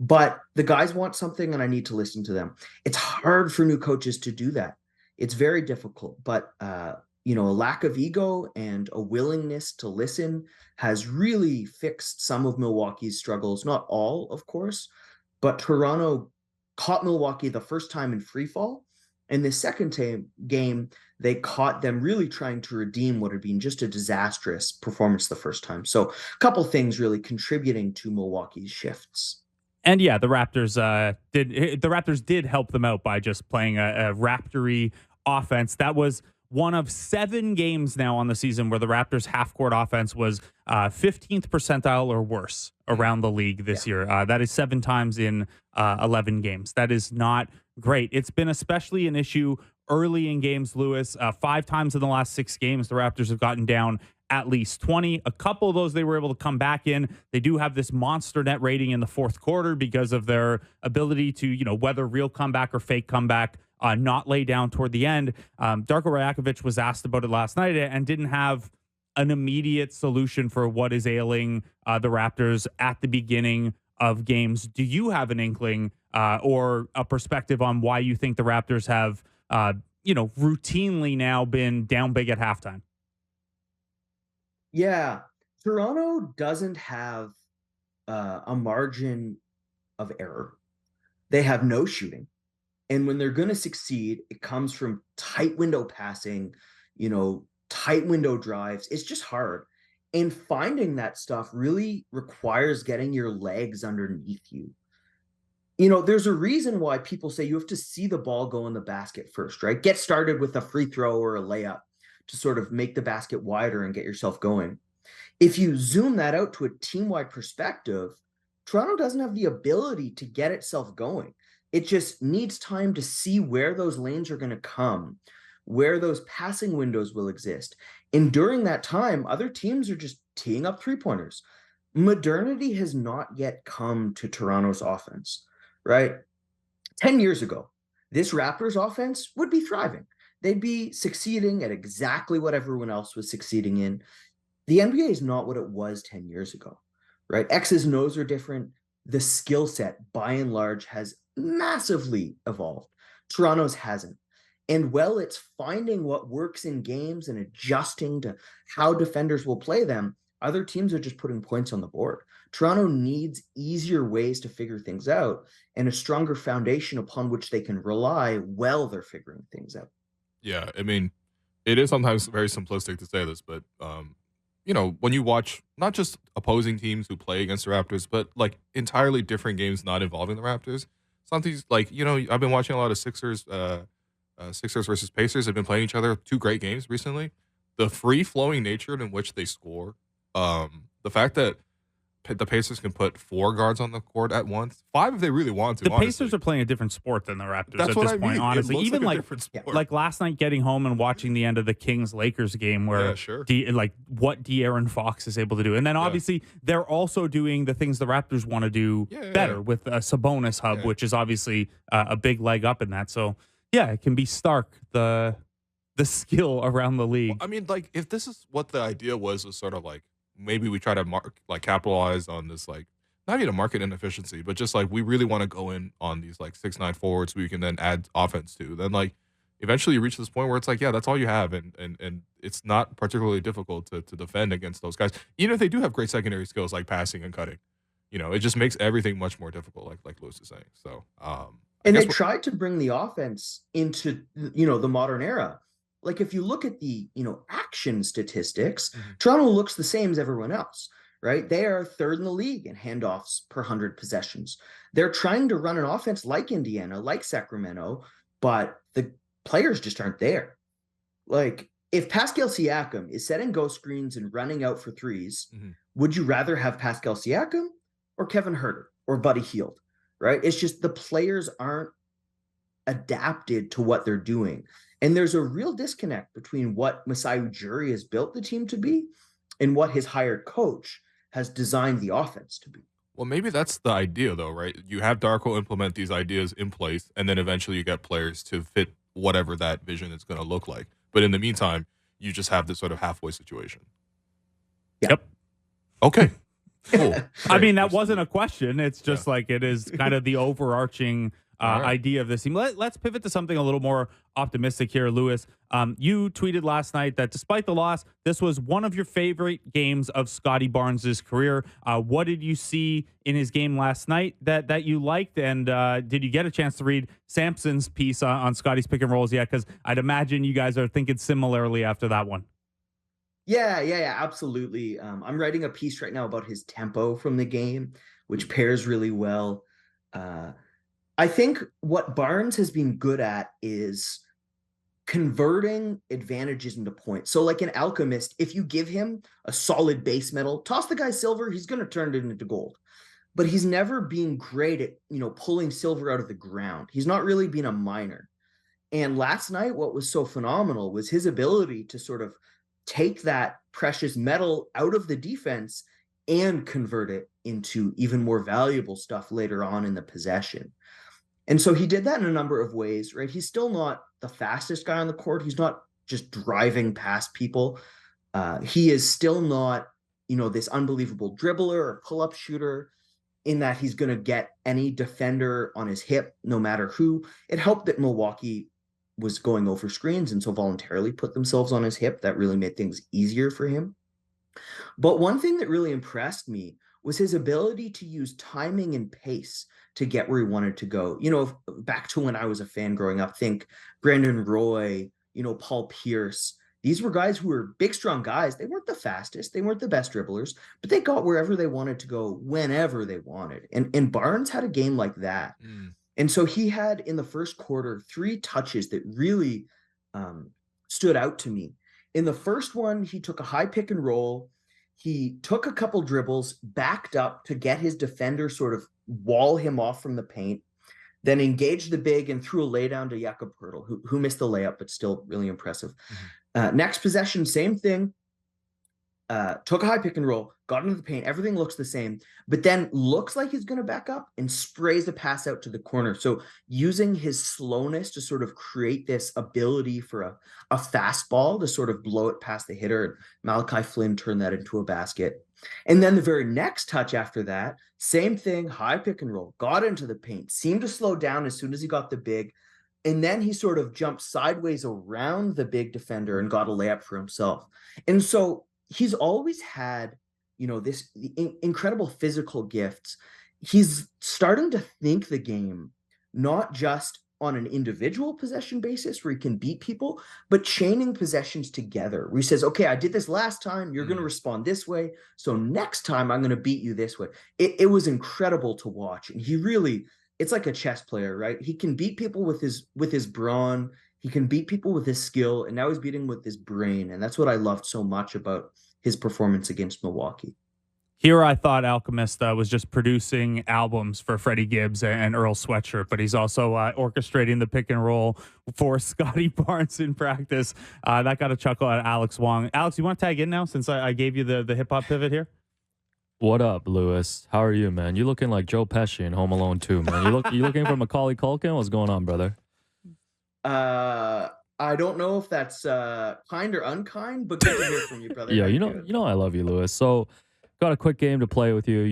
But the guys want something and I need to listen to them. It's hard for new coaches to do that. It's very difficult, but a lack of ego and a willingness to listen has really fixed some of Milwaukee's struggles. Not all, of course, but Toronto caught Milwaukee the first time in free fall. And the second game, they caught them really trying to redeem what had been just a disastrous performance the first time. So a couple things really contributing to Milwaukee's shifts. And yeah, the Raptors did help them out by just playing a Raptor-y offense. That was one of 7 games now on the season where the Raptors half-court offense was 15th percentile or worse around the league this year. That is 7 times in 11 games. That is not great. It's been especially an issue early in games, Louis. 5 times in the last 6 games, the Raptors have gotten down at least 20. A couple of those they were able to come back in. They do have this monster net rating in the fourth quarter because of their ability to, whether real comeback or fake comeback, not lay down toward the end. Darko Rajakovic was asked about it last night and didn't have an immediate solution for what is ailing the Raptors at the beginning of games. Do you have an inkling or a perspective on why you think the Raptors have, routinely now been down big at halftime? Yeah, Toronto doesn't have a margin of error. They have no shooting. And when they're going to succeed, it comes from tight window passing, tight window drives. It's just hard. And finding that stuff really requires getting your legs underneath you. There's a reason why people say you have to see the ball go in the basket first, right? Get started with a free throw or a layup to sort of make the basket wider and get yourself going. If you zoom that out to a team-wide perspective, Toronto doesn't have the ability to get itself going. It just needs time to see where those lanes are going to come, where those passing windows will exist. And during that time, other teams are just teeing up three-pointers. Modernity has not yet come to Toronto's offense, right? 10 years ago, this Raptors offense would be thriving. They'd be succeeding at exactly what everyone else was succeeding in. The NBA is not what it was 10 years ago, right? X's and O's are different. The skill set, by and large, has massively evolved. Toronto's hasn't. And while it's finding what works in games and adjusting to how defenders will play them, other teams are just putting points on the board. Toronto needs easier ways to figure things out and a stronger foundation upon which they can rely while they're figuring things out. Yeah, I mean, it is sometimes very simplistic to say this, but when you watch not just opposing teams who play against the Raptors, but like entirely different games not involving the Raptors, something's like, I've been watching a lot of Sixers versus Pacers. Have been playing each other, 2 great games recently. The free-flowing nature in which they score, the fact that the Pacers can put 4 guards on the court at once, 5 if they really want to. The Pacers are playing a different sport than the Raptors at this point, honestly. Even like last night, getting home and watching the end of the Kings-Lakers game where what De'Aaron Fox is able to do. And then obviously they're also doing the things the Raptors want to do better with a Sabonis hub, which is obviously a big leg up in that. So, it can be stark, the skill around the league. Well, I mean, like, if this is what the idea was sort of like, maybe we try to capitalize on this, like, not even a market inefficiency, but just like we really want to go in on these like 6'9" forwards we can then add offense to. Then like eventually you reach this point where it's like, that's all you have, and it's not particularly difficult to defend against those guys. Even if they do have great secondary skills like passing and cutting, it just makes everything much more difficult, like Louis is saying. So and they tried to bring the offense into the modern era. Like if you look at the, action statistics, Toronto looks the same as everyone else, right? They are 3rd in the league in handoffs per 100 possessions. They're trying to run an offense like Indiana, like Sacramento, but the players just aren't there. Like if Pascal Siakam is setting ghost screens and running out for threes, would you rather have Pascal Siakam or Kevin Huerter or Buddy Hield, right? It's just the players aren't adapted to what they're doing. And there's a real disconnect between what Masai Ujiri has built the team to be and what his hired coach has designed the offense to be. Well, maybe that's the idea, though, right? You have Darko implement these ideas in place, and then eventually you get players to fit whatever that vision is going to look like. But in the meantime, you just have this sort of halfway situation. Yeah. Yep. Okay. Cool. I mean, that wasn't a question. It's just like it is kind of the overarching idea of this team. Let's pivot to something a little more optimistic here, Louis. You tweeted last night that despite the loss, this was one of your favorite games of Scotty Barnes' career. What did you see in his game last night that you liked? And did you get a chance to read Sampson's piece on Scotty's pick and rolls yet? Because I'd imagine you guys are thinking similarly after that one. Yeah, absolutely. I'm writing a piece right now about his tempo from the game, which pairs really well. I think what Barnes has been good at is converting advantages into points. So like an alchemist, if you give him a solid base metal, toss the guy silver, he's going to turn it into gold. But he's never been great at, pulling silver out of the ground. He's not really been a miner. And last night, what was so phenomenal was his ability to sort of take that precious metal out of the defense and convert it into even more valuable stuff later on in the possession. And so he did that in a number of ways, right? He's still not the fastest guy on the court. He's not just driving past people. He is still not, this unbelievable dribbler or pull-up shooter in that he's going to get any defender on his hip, no matter who. It helped that Milwaukee was going over screens and so voluntarily put themselves on his hip. That really made things easier for him. But one thing that really impressed me was his ability to use timing and pace to get where he wanted to go. Back to when I was a fan growing up, think Brandon Roy, Paul Pierce. These were guys who were big, strong guys. They weren't the fastest. They weren't the best dribblers, but they got wherever they wanted to go whenever they wanted. And Barnes had a game like that. And so he had in the first quarter 3 touches that really stood out to me. In the first one, he took a high pick and roll. He took a couple dribbles, backed up to get his defender sort of wall him off from the paint, then engaged the big and threw a laydown to Jakob Poeltl, who missed the layup, but still really impressive. Next possession, same thing. Took a high pick and roll, got into the paint. Everything looks the same, but then looks like he's going to back up and sprays a pass out to the corner. So using his slowness to sort of create this ability for a fastball to sort of blow it past the hitter. Malachi Flynn turned that into a basket. And then the very next touch after that, same thing, high pick and roll, got into the paint, seemed to slow down as soon as he got the big. And then he sort of jumped sideways around the big defender and got a layup for himself. And so he's always had, this incredible physical gifts. He's starting to think the game, not just on an individual possession basis where he can beat people, but chaining possessions together where he says, okay, I did this last time. You're going to respond this way. So next time I'm going to beat you this way. It was incredible to watch. And he really, it's like a chess player, right? He can beat people with his brawn. He can beat people with his skill. And now he's beating with his brain. And that's what I loved so much about his performance against Milwaukee. Here I thought Alchemist was just producing albums for Freddie Gibbs and Earl Sweatshirt, but he's also orchestrating the pick and roll for Scotty Barnes in practice. That got a chuckle at Alex Wong. Alex, you want to tag in now since I gave you the hip-hop pivot here? What up, Louis? How are you, man? You looking like Joe Pesci in Home Alone 2, man. You looking for Macaulay Culkin? What's going on, brother? I don't know if that's kind or unkind, but good to hear from you, brother. Yeah, you know I love you, Louis. So got a quick game to play with you.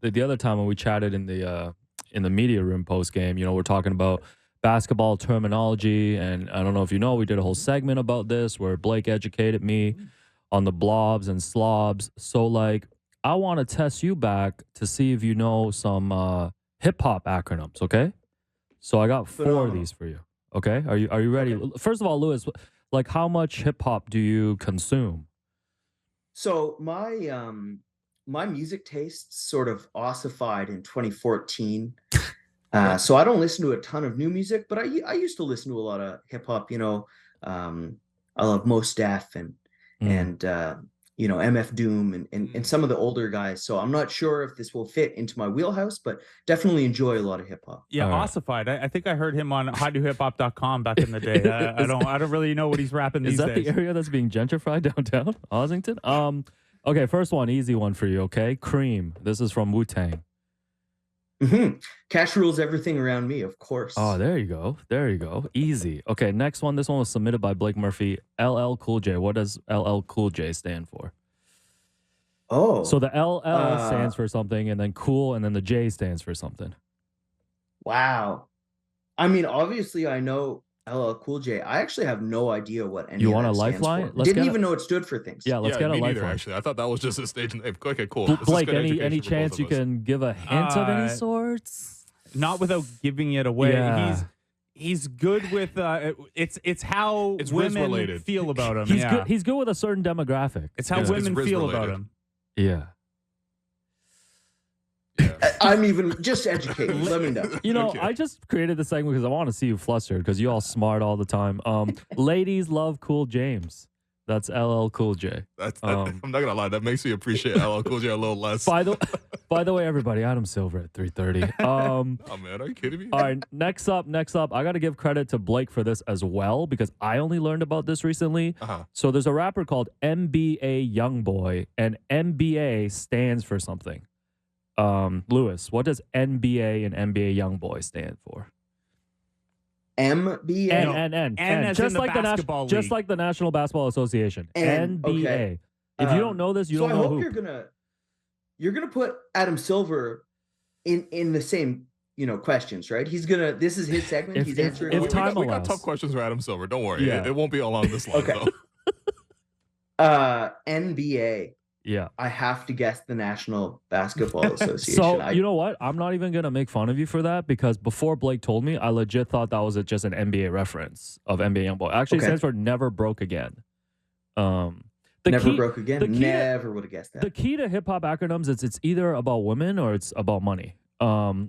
The other time when we chatted in the media room post game, we're talking about basketball terminology, and I don't know if we did a whole segment about this where Blake educated me on the blobs and slobs. So I want to test you back to see if you know some hip hop acronyms, okay? So I got 4 of these for you. Okay? Are you ready? Okay. First of all, Louis, how much hip hop do you consume? So my music tastes sort of ossified in 2014. So I don't listen to a ton of new music, but I used to listen to a lot of hip hop, I love Mos Def and MF Doom and some of the older guys. So I'm not sure if this will fit into my wheelhouse, but definitely enjoy a lot of hip hop. Yeah, All right. Ossified. I think I heard him on howtohiphop.com back in the day. I don't really know what he's rapping these Is that days. the area that's being gentrified downtown Ossington? Okay, first one, easy one for you. Okay, Cream. This is from Wu-Tang. Cash rules everything around me, of course. Oh, there you go. There you go. Easy. Okay, next one. This one was submitted by Blake Murphy. LL Cool J. What does LL Cool J stand for? Oh. So the LL stands for something, and then cool, and then the J stands for something. Wow. I mean, obviously, I know LL Cool J. I actually have no idea what any You of want that a stands lifeline? for. Didn't even know it stood for things. Yeah, let's get a me neither, lifeline. actually. I thought that was just a stage name. Okay, cool. This is Blake, good any education for chance both you of us. can give a hint of any sorts? Not without giving it away. Yeah. He's good with it's how It's women Riz-related. feel about him. He's yeah. good. He's good with a certain demographic. It's how It's women feel Riz-related. about him. Yeah. I'm even just educated. Let me know. You know, Okay. I just created this segment because I want to see you flustered because you all smart all the time. Ladies love Cool James. That's LL Cool J. I'm not gonna lie, that makes me appreciate LL Cool J a little less. By the way, everybody, Adam Silver at 3:30. Oh man, are you kidding me? All right, next up, I got to give credit to Blake for this as well because I only learned about this recently. So there's a rapper called NBA Youngboy, and NBA stands for something. Louis, what does NBA and NBA Youngboy stand for? MBA. N as just in the like basketball just league. like the National Basketball Association. N, NBA. okay. If you don't know this, you so don't I know hope who. you're gonna put Adam Silver in the same questions, right? This is his segment. If- He's if- answering. if we time got allows. tough questions for Adam Silver. Don't worry. Yeah. It won't be along this line, Okay. though. NBA. Yeah. I have to guess the National Basketball Association. So you know what? I'm not even gonna make fun of you for that because before Blake told me, I legit thought that was just an NBA reference of NBA Youngboy. Actually, it Okay. stands for Never Broke Again. Never broke again. the key to- Never would have guessed that. The key to hip hop acronyms is it's either about women or it's about money.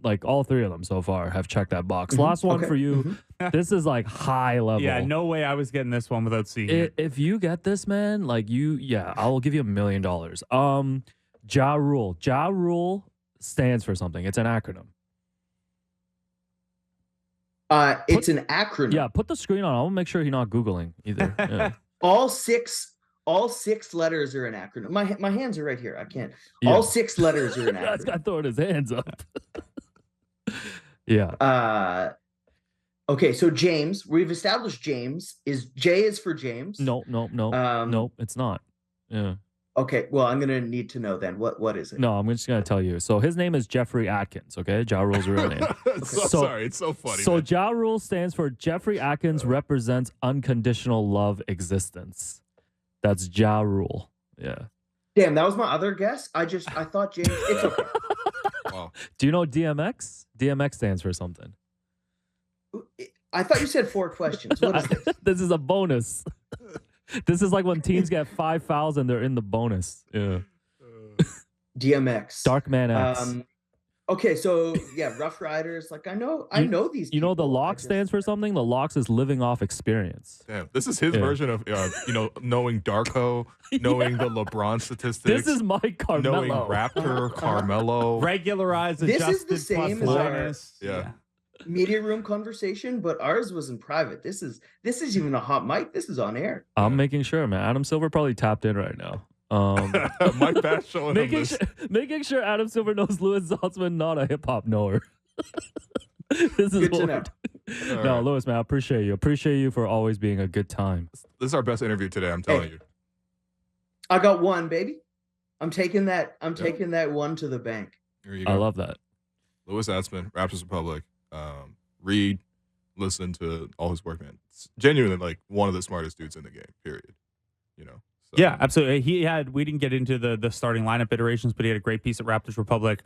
Like all three of them so far have checked that box. Last one Okay. for you. This is like high level. Yeah, no way I was getting this one without seeing it. If you get this, man, like I will give you $1 million. Ja Rule. Ja Rule stands for something. It's an acronym. It's an acronym. Yeah, put the screen on. I'll make sure you're not Googling either. Yeah. All six letters are an acronym. My hands are right here. I can't. Yeah. All 6 letters are an This guy acronym. throwing his hands up. Yeah. Okay, so James, we've established James J is for James. No, Um, it's not. Yeah. Okay, well, I'm gonna need to know then. What is it? No, I'm just gonna tell you. So his name is Jeffrey Atkins. Okay, Ja Rule's real name. Sorry, it's so funny. So man. Ja Rule stands for Jeffrey Atkins represents unconditional love existence. That's Ja Rule. Yeah. Damn, that was my other guess. I thought James. It's okay. Wow. Do you know DMX? DMX stands for something. I thought you said 4 questions. What is this? This is a bonus. This is like when teams get 5 fouls and they're in the bonus. Yeah. DMX. Darkman X. Okay, so yeah, Rough Riders. Like I know these. You know the people. LOX stands for something? The LOX is living off experience. Damn, this is his Yeah. version of knowing Darko, knowing the LeBron statistics. This is Mike Carmelo. knowing Raptor, Carmelo. Regularized, This is adjusted, the same plus as our- minus. Yeah. media room conversation, but ours was in private. This is even a hot mic. This is on air. I'm making sure, man. Adam Silver probably tapped in right now. My bad showing him this. Making sure Adam Silver knows Louis Zatzman not a hip hop knower. This is Good to what know. All No, right. Louis, man, I appreciate you. Appreciate you for always being a good time. This is our best interview today, I'm telling you. I got one, baby. I'm taking that one to the bank. Here you I go. love that. Louis Zatzman, Raptors Republic. Read, listen to all his work, man. It's genuinely like one of the smartest dudes in the game, period. So. Yeah, absolutely. We didn't get into the starting lineup iterations, but he had a great piece at Raptors Republic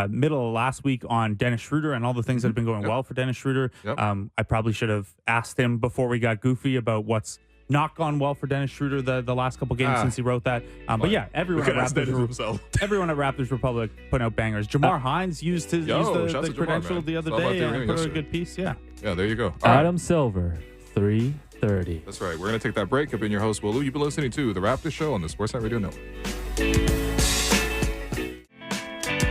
middle of last week on Dennis Schroeder and all the things that have been going well for Dennis Schroeder. Yep. I probably should have asked him before we got goofy about what's not gone well for Dennis Schroeder the last couple games since he wrote that. But yeah, We everyone could at ask Dennis Raptors himself. everyone at Raptors Republic put out bangers. Jamar Hines used Yo, the shouts to Jamar, credential man. the other Saw him out day there and ringing put out a yesterday. good piece. Yeah. Yeah, there you go. All right. Adam Silver, 3 3:30. That's right. We're going to take that break. I've been your host, Will Lou. You've been listening to The Raptors Show on the Sportsnet Radio Network.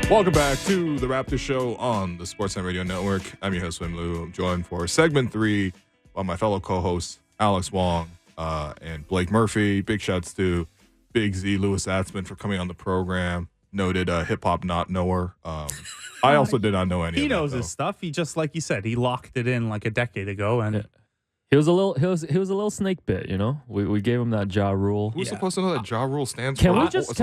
Welcome back to The Raptors Show on the Sportsnet Radio Network. I'm your host, Will Lou. I'm joined for segment 3 by my fellow co-hosts, Alex Wong and Blake Murphy. Big shouts to Big Z, Louis Zatzman, for coming on the program. Noted hip-hop not knower. I also did not know any of that. He knows his stuff. He just, like you said, he locked it in like a decade ago. And He was a little snake bit, you know. We gave him that Ja Rule. Who's supposed to know that Ja Rule stands Can for?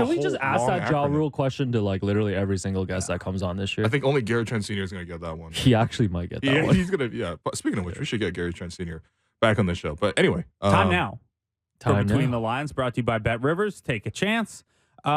we just ask that Ja acronym. Rule question to like literally every single guest that comes on this year? I think only Gary Trent Sr. is going to get that one. He actually might get that one. He's going to. Yeah. But speaking of which, we should get Gary Trent Sr. back on the show. But anyway, time now. Time Between now. the Lines, brought to you by Bet Rivers. Take a chance. No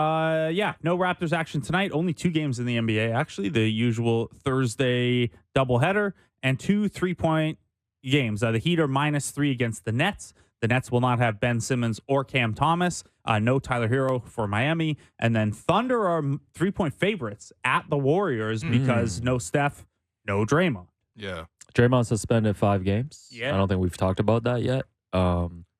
Raptors action tonight. Only 2 games in the NBA, actually. The usual Thursday doubleheader and 2 3-point games. The Heat are -3 against the Nets. The Nets will not have Ben Simmons or Cam Thomas. No Tyler Hero for Miami. And then Thunder are 3-point favorites at the Warriors because no Steph, no Draymond. yeah. Draymond suspended 5 games. Yeah. I don't think we've talked about that yet.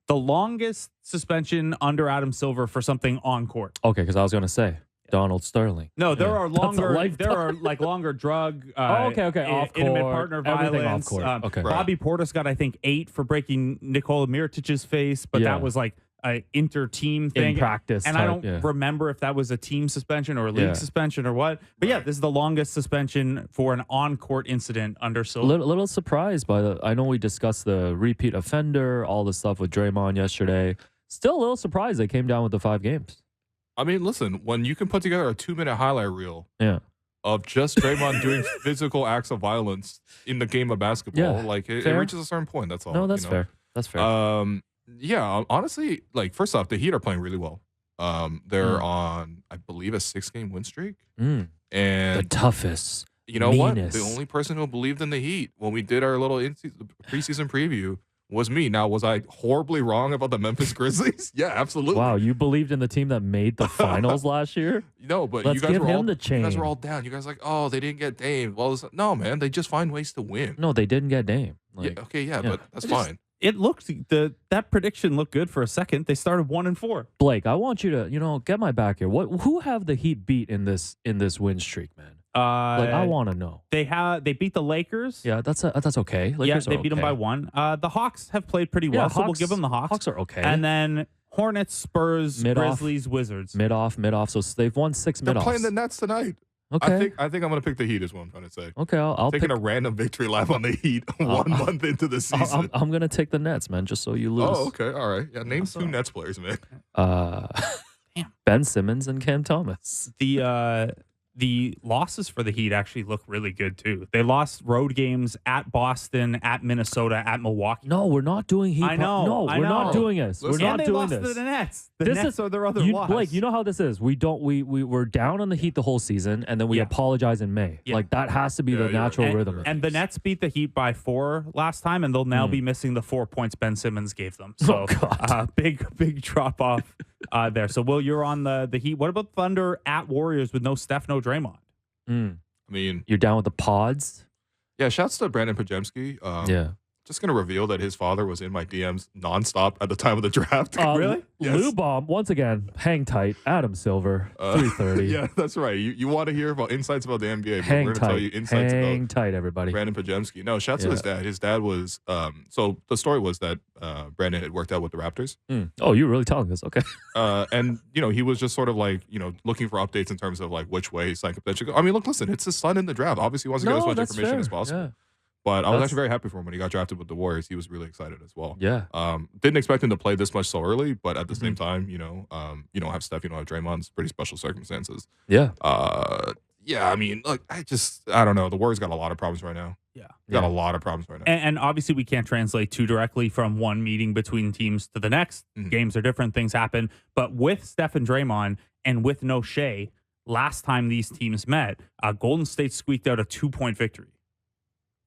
The longest suspension under Adam Silver for something on court. Okay, because I was gonna say Donald Sterling. No, there are That's a longer. lifetime. There are like longer drug. Okay. Off intimate court, partner everything violence. off court. Okay. Right. Bobby Portis got, I think, 8 for breaking Nikola Mirotic's face, but Yeah. that was like a inter-team thing In practice, And I type, don't remember if that was a team suspension or a league Yeah. suspension or what. But yeah, this is the longest suspension for an on-court incident under Silver. Little surprised by the. I know we discussed the repeat offender, all the stuff with Draymond yesterday. Still a little surprised they came down with the 5 games. I mean, listen, when you can put together a 2-minute highlight reel Yeah. of just Draymond doing physical acts of violence in the game of basketball, Yeah, like it fair. reaches a certain point. That's all. No, that's you know? fair. That's fair. Yeah, honestly, like first off, the Heat are playing really well. They're on, I believe, a 6-game win streak, The and toughest. you know what? meanest. The only person who believed in the Heat when we did our little preseason preview was me. Now, was I horribly wrong about the Memphis Grizzlies? Yeah, absolutely. Wow, you believed in the team that made the finals last year? No, but Let's you guys give were him all the you guys chain. were all down. You guys like, oh, they didn't get Dame. Well, no, man, they just find ways to win. No, they didn't get Dame. Like, Yeah, okay, yeah, yeah. but that's fine. It looked that prediction looked good for a second. They started 1-4. Blake, I want you to, get my back here. Who have the Heat beat in this win streak, man? Like, I want to know. They beat the Lakers. Yeah, that's okay. Yeah, Lakers they are beat them okay. by 1. The Hawks have played pretty well, Yeah, so we'll give them the Hawks. Hawks are okay. And then Hornets, Spurs, Mid-off. Grizzlies, Wizards. mid off. So they've won 6 They're mid offs. playing the Nets tonight. Okay. I think I'm gonna pick the Heat is what I'm trying to say. Okay, I'll Taking pick. a random victory lap on the Heat one month into the season. I'm gonna take the Nets, man, just so you lose. Oh, okay, all right. Yeah, name 2 Nets players, man. Damn. Ben Simmons and Cam Thomas. The losses for the Heat actually look really good too. They lost road games at Boston, at Minnesota, at Milwaukee. No, we're not doing Heat. I know, No, I we're not know. doing this. Listen. We're And not they doing lost this. to the Nets. The This Nets is- are their other loss. Blake, you know how this is. We're down on the Heat the whole season, and then we Yeah. apologize in May. Yeah. Like that has to be Yeah, the you're natural right. rhythm. of And the things. Nets beat the Heat by 4 last time, and they'll now be missing the 4 points Ben Simmons gave them. So God. big drop off there. So Will, you're on the Heat. What about Thunder at Warriors with no Steph, no Draymond? I mean, You're down with the pods. yeah. Shouts to Brandon Pajemski. Yeah. Just gonna reveal that his father was in my DMs nonstop at the time of the draft. Really? Yes. Lou Bomb, once again, hang tight. Adam Silver, 3:30. Yeah, that's right. You want to hear about insights about the NBA, but Hang we're gonna tell you tight. insights Hang about tight, everybody. Brandon Pajemski. No, shouts to his dad. His dad was so the story was that Brandon had worked out with the Raptors. Oh, you're really telling us? Okay. And he was just sort of like, looking for updates in terms of like which way his son could potentially go. I mean, look, listen, it's his son in the draft. Obviously he wants to get as much that's information fair. as possible. Yeah. But I was That's- actually very happy for him when he got drafted with the Warriors. He was really excited as well. Yeah. Didn't expect him to play this much so early, but at the same time, you don't have Steph, you don't have Draymond. It's pretty special circumstances. Yeah. Yeah, I mean, look, I don't know. The Warriors got a lot of problems right now. Yeah. Got a lot of problems right now. And obviously, we can't translate too directly from one meeting between teams to the next. Mhm. Games are different, things happen. But with Steph and Draymond and with no Shea, last time these teams met, Golden State squeaked out a 2-point victory.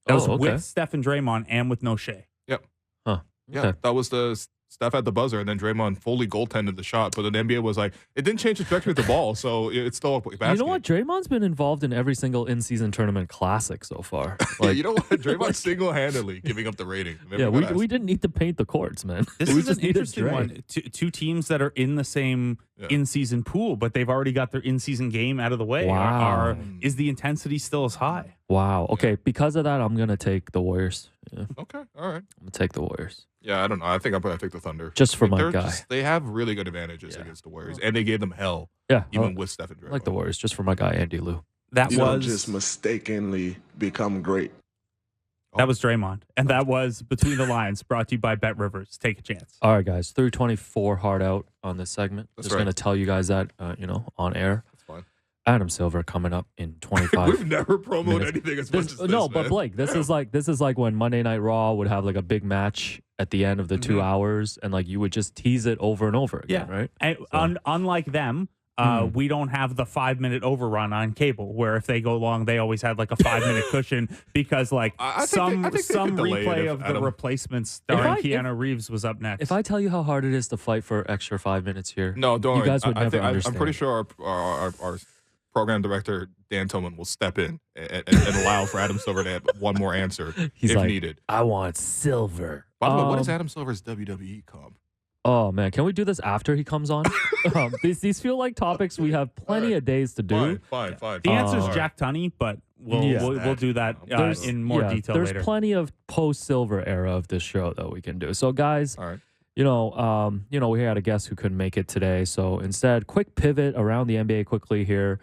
That was okay. with Steph and Draymond and with no Shea. Yep. Huh. Yeah, Okay. that was the Steph at the buzzer, and then Draymond fully goaltended the shot. But then the NBA was like, it didn't change the trajectory of the ball, so it's still a basket. You know what? Draymond's been involved in every single in-season tournament classic so far. Like, you know what? Draymond single-handedly giving up the rating. We didn't need to paint the courts, man. This is an interesting one. Two teams that are in the same in-season pool, but they've already got their in-season game out of the way. Wow. Is the intensity still as high? Wow. Okay, because of that, I'm going to take the Warriors. Yeah. Okay, all right. I'm going to take the Warriors. Yeah, I don't know. I think I'm going to take the Thunder. Just for my guy. They have really good advantages against the Warriors, and they gave them hell. Yeah, even with Steph and Draymond. I like the Warriors, just for my guy Andy Liu. That you was don't just mistakenly become great. That was Draymond, and that was Between the Lines, brought to you by Bet Rivers. Take a chance. All right, guys, 324 hard out on this segment. That's Just going to tell you guys that, on air. That's fine. Adam Silver coming up in 25. We've never promoted anything as much as this. No, but Blake, this is like when Monday Night Raw would have like a big match at the end of the 2 hours, and like you would just tease it over and over again, right? And unlike them, we don't have the 5-minute overrun on cable, where if they go long, they always had like a 5-minute cushion because like some replay of the Replacements starring Keanu Reeves was up next. If I tell you how hard it is to fight for extra 5 minutes here, no, don't you worry. guys would never understand. I'm pretty sure our program director Dan Tillman will step in and allow for Adam Silver to have one more answer if needed. I want Silver. By the way, what is Adam Silver's WWE comp? Oh man, can we do this after he comes on? These feel like topics we have plenty of days to do. Fine. The answer is Jack Tunney, but we'll do that in more detail later. There's plenty of post-Silver era of this show that we can do. So guys, all right. We had a guest who couldn't make it today. So instead, quick pivot around the NBA quickly here.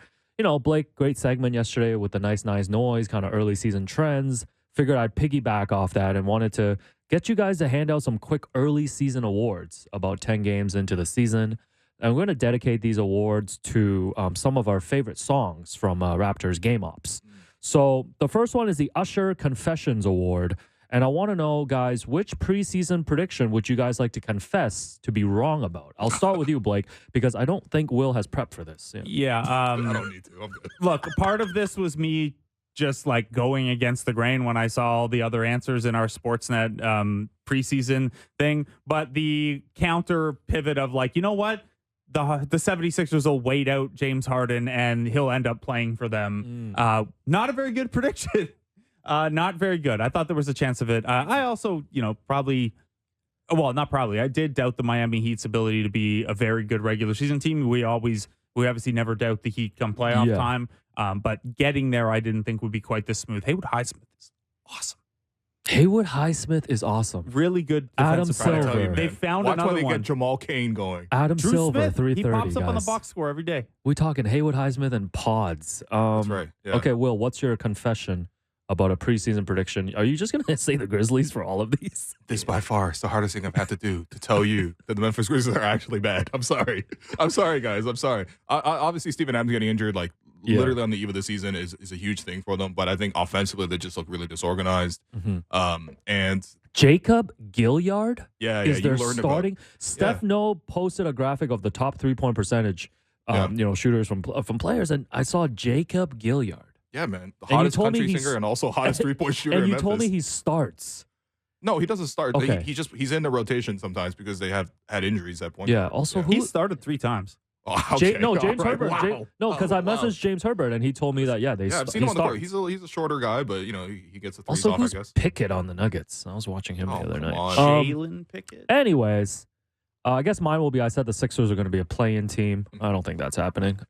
Blake, great segment yesterday with the nice noise, kind of early season trends. Figured I'd piggyback off that and wanted to get you guys to hand out some quick early season awards about 10 games into the season. And we're going to dedicate these awards to some of our favorite songs from Raptors Game Ops. So the first one is the Usher Confessions Award. And I want to know, guys, which preseason prediction would you guys like to confess to be wrong about? I'll start with you, Blake, because I don't think Will has prepped for this. Yeah. I don't need to. I'm good. Look, part of this was me just like going against the grain when I saw all the other answers in our Sportsnet preseason thing. But the counter pivot of like, you know what? The 76ers will wait out James Harden and he'll end up playing for them. Not a very good prediction. Not very good. I thought there was a chance of it. I also, I did doubt the Miami Heat's ability to be a very good regular season team. We obviously never doubt the Heat come playoff time. But getting there, I didn't think would be quite this smooth. Haywood Highsmith is awesome. Haywood Highsmith is awesome. Really good Adam defensive Silver. player. They found another when they one. get Jamal Cain going. Adam Drew Silver, Smith, 330, he pops up guys. on the box score every day. We're talking Haywood Highsmith and pods. That's right. Yeah. Okay, Will, what's your confession about a preseason prediction? Are you just going to say the Grizzlies for all of these? This by far is the hardest thing I've had to do to tell you that the Memphis Grizzlies are actually bad. I'm sorry. I'm sorry, guys. I'm sorry. Obviously, Steven Adams getting injured, literally on the eve of the season is a huge thing for them. But I think offensively, they just look really disorganized. And Jacob Gilliard is their starting. Steph No posted a graphic of the top 3-point percentage, shooters from players, and I saw Jacob Gilliard. Yeah, man. The hottest country singer and also hottest 3-point shooter in Memphis. And you told me he starts. No, he doesn't start. Okay. He's in the rotation sometimes because they have had injuries at point. Yeah. Also, he started 3 times. Oh, okay. James Herbert. Wow. Because I messaged James Herbert and he told me that I've seen him on the court. He's a shorter guy, but he gets the threes also, off. who's I guess Pickett on the Nuggets? I was watching him the other night. Jalen Pickett. Anyways, I guess mine will be. I said the Sixers are going to be a play-in team. I don't think that's happening.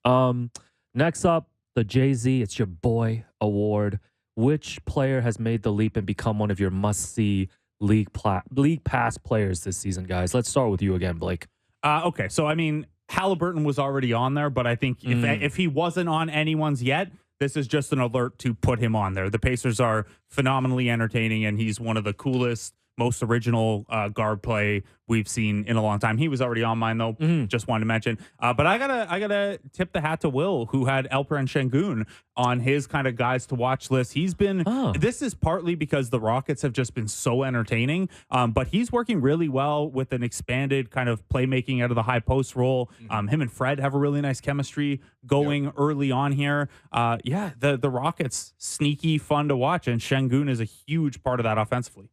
Next up, the Jay-Z It's Your Boy Award. Which player has made the leap and become one of your must-see league pass players this season, guys? Let's start with you again, Blake. Okay, so I mean, Halliburton was already on there, but I think if he wasn't on anyone's yet, this is just an alert to put him on there. The Pacers are phenomenally entertaining, and he's one of the coolest, most original guard play we've seen in a long time. He was already on mine though. Just wanted to mention. But I gotta tip the hat to Will, who had Alperen Şengün on his kind of guys to watch list. He's been. This is partly because the Rockets have just been so entertaining. But he's working really well with an expanded kind of playmaking out of the high post role. Him and Fred have a really nice chemistry going early on here. The Rockets, sneaky, fun to watch, and Şengün is a huge part of that offensively.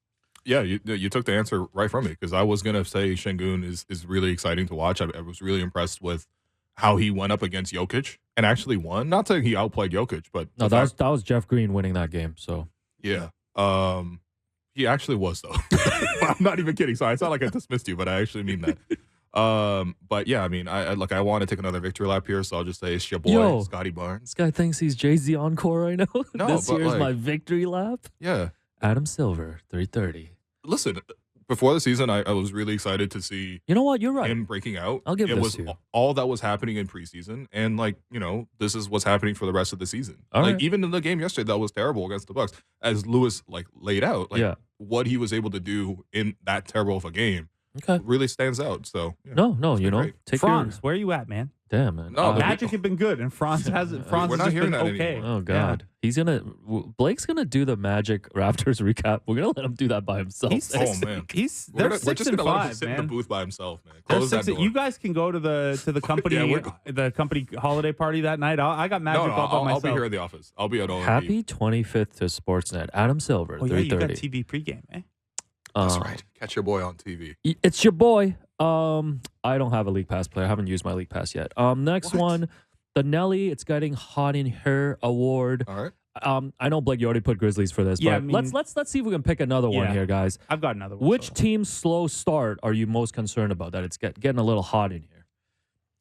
Yeah, you took the answer right from me because I was gonna say Şengün is really exciting to watch. I was really impressed with how he went up against Jokic and actually won. Not saying he outplayed Jokic, but No, that was Jeff Green winning that game. So yeah. He actually was though. I'm not even kidding. So it's not like I dismissed you, but I actually mean that. But yeah, I mean, I want to take another victory lap here, so I'll just say it's your boy, Scotty Barnes. This guy thinks he's Jay-Z encore right now. No, this but year's like, my victory lap. Yeah. Adam Silver, 330. Listen, before the season, I was really excited to see You know what? You're right. him breaking out. I'll give it this was to you. all that was happening in preseason, and like this is what's happening for the rest of the season. All like right. even in the game yesterday, that was terrible against the Bucks, as Louis like laid out. Like what he was able to do in that terrible of a game really stands out. So yeah, no, great. take Franz, where are you at, man? Damn, man. No, Magic had been good, and Franz hasn't. Franz we're has not just hearing been that okay. anymore. Oh God, Blake's gonna do the Magic Raptors recap. We're gonna let him do that by himself. Oh man, They're we're 6 just and gonna let him 5, sit man. in the booth by himself, man. They're Close that 6 door. You guys can go to the company the company holiday party that night. I got Magic all by myself. I'll be here in the office. I'll be at OMB. Happy 25th to Sportsnet. Adam Silver, Oh yeah, you got 330. TV pregame, eh? That's right. Catch your boy on TV. It's your boy. I don't have a League Pass player. I haven't used my League Pass yet. Next one, the Nelly It's Getting Hot in Her award. All right. I know Blake, you already put Grizzlies for this, Yeah, but I mean, let's see if we can pick another one here, guys. I've got another one. Which team's slow start are you most concerned about? That it's getting a little hot in here.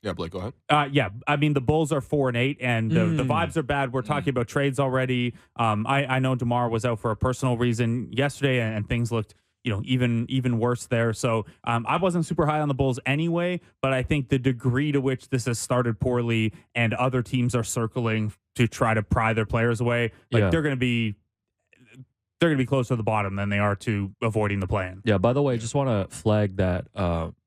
Yeah, Blake, go ahead. Yeah, I mean the Bulls are 4-8, and the vibes are bad. We're talking about trades already. I know DeMar was out for a personal reason yesterday, and things looked even worse there. So I wasn't super high on the Bulls anyway, but I think the degree to which this has started poorly and other teams are circling to try to pry their players away, they're going to be closer to the bottom than they are to avoiding the play-in. Yeah. By the way, just want to flag that.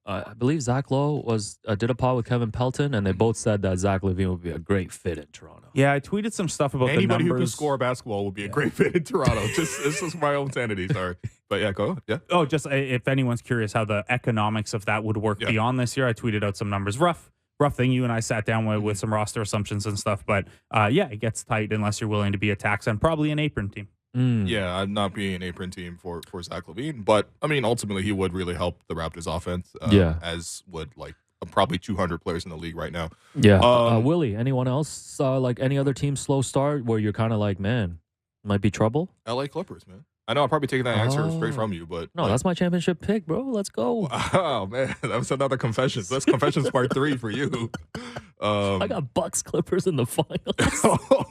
I believe Zach Lowe did a pod with Kevin Pelton, and they both said that Zach LaVine would be a great fit in Toronto. Yeah, I tweeted some stuff about anybody the who can numbers. score a basketball would be a great fit in Toronto. This is my own sanity, sorry. But yeah, go. Yeah. Oh, just if anyone's curious how the economics of that would work beyond this year, I tweeted out some numbers. Rough thing. You and I sat down with some roster assumptions and stuff. But it gets tight unless you're willing to be a tax and probably an apron team. Yeah, I'm not being an apron team for Zach LaVine, but I mean, ultimately, he would really help the Raptors offense. As would like probably 200 players in the league right now. Yeah. Willie, anyone else like any other team slow start where you're kind of like, man, might be trouble? LA Clippers, man. I know I'm probably taking that answer straight from you, but no, that's my championship pick, bro. Let's go. Oh man, that was another confessions. That's confessions part 3 for you. I got Bucks Clippers in the finals.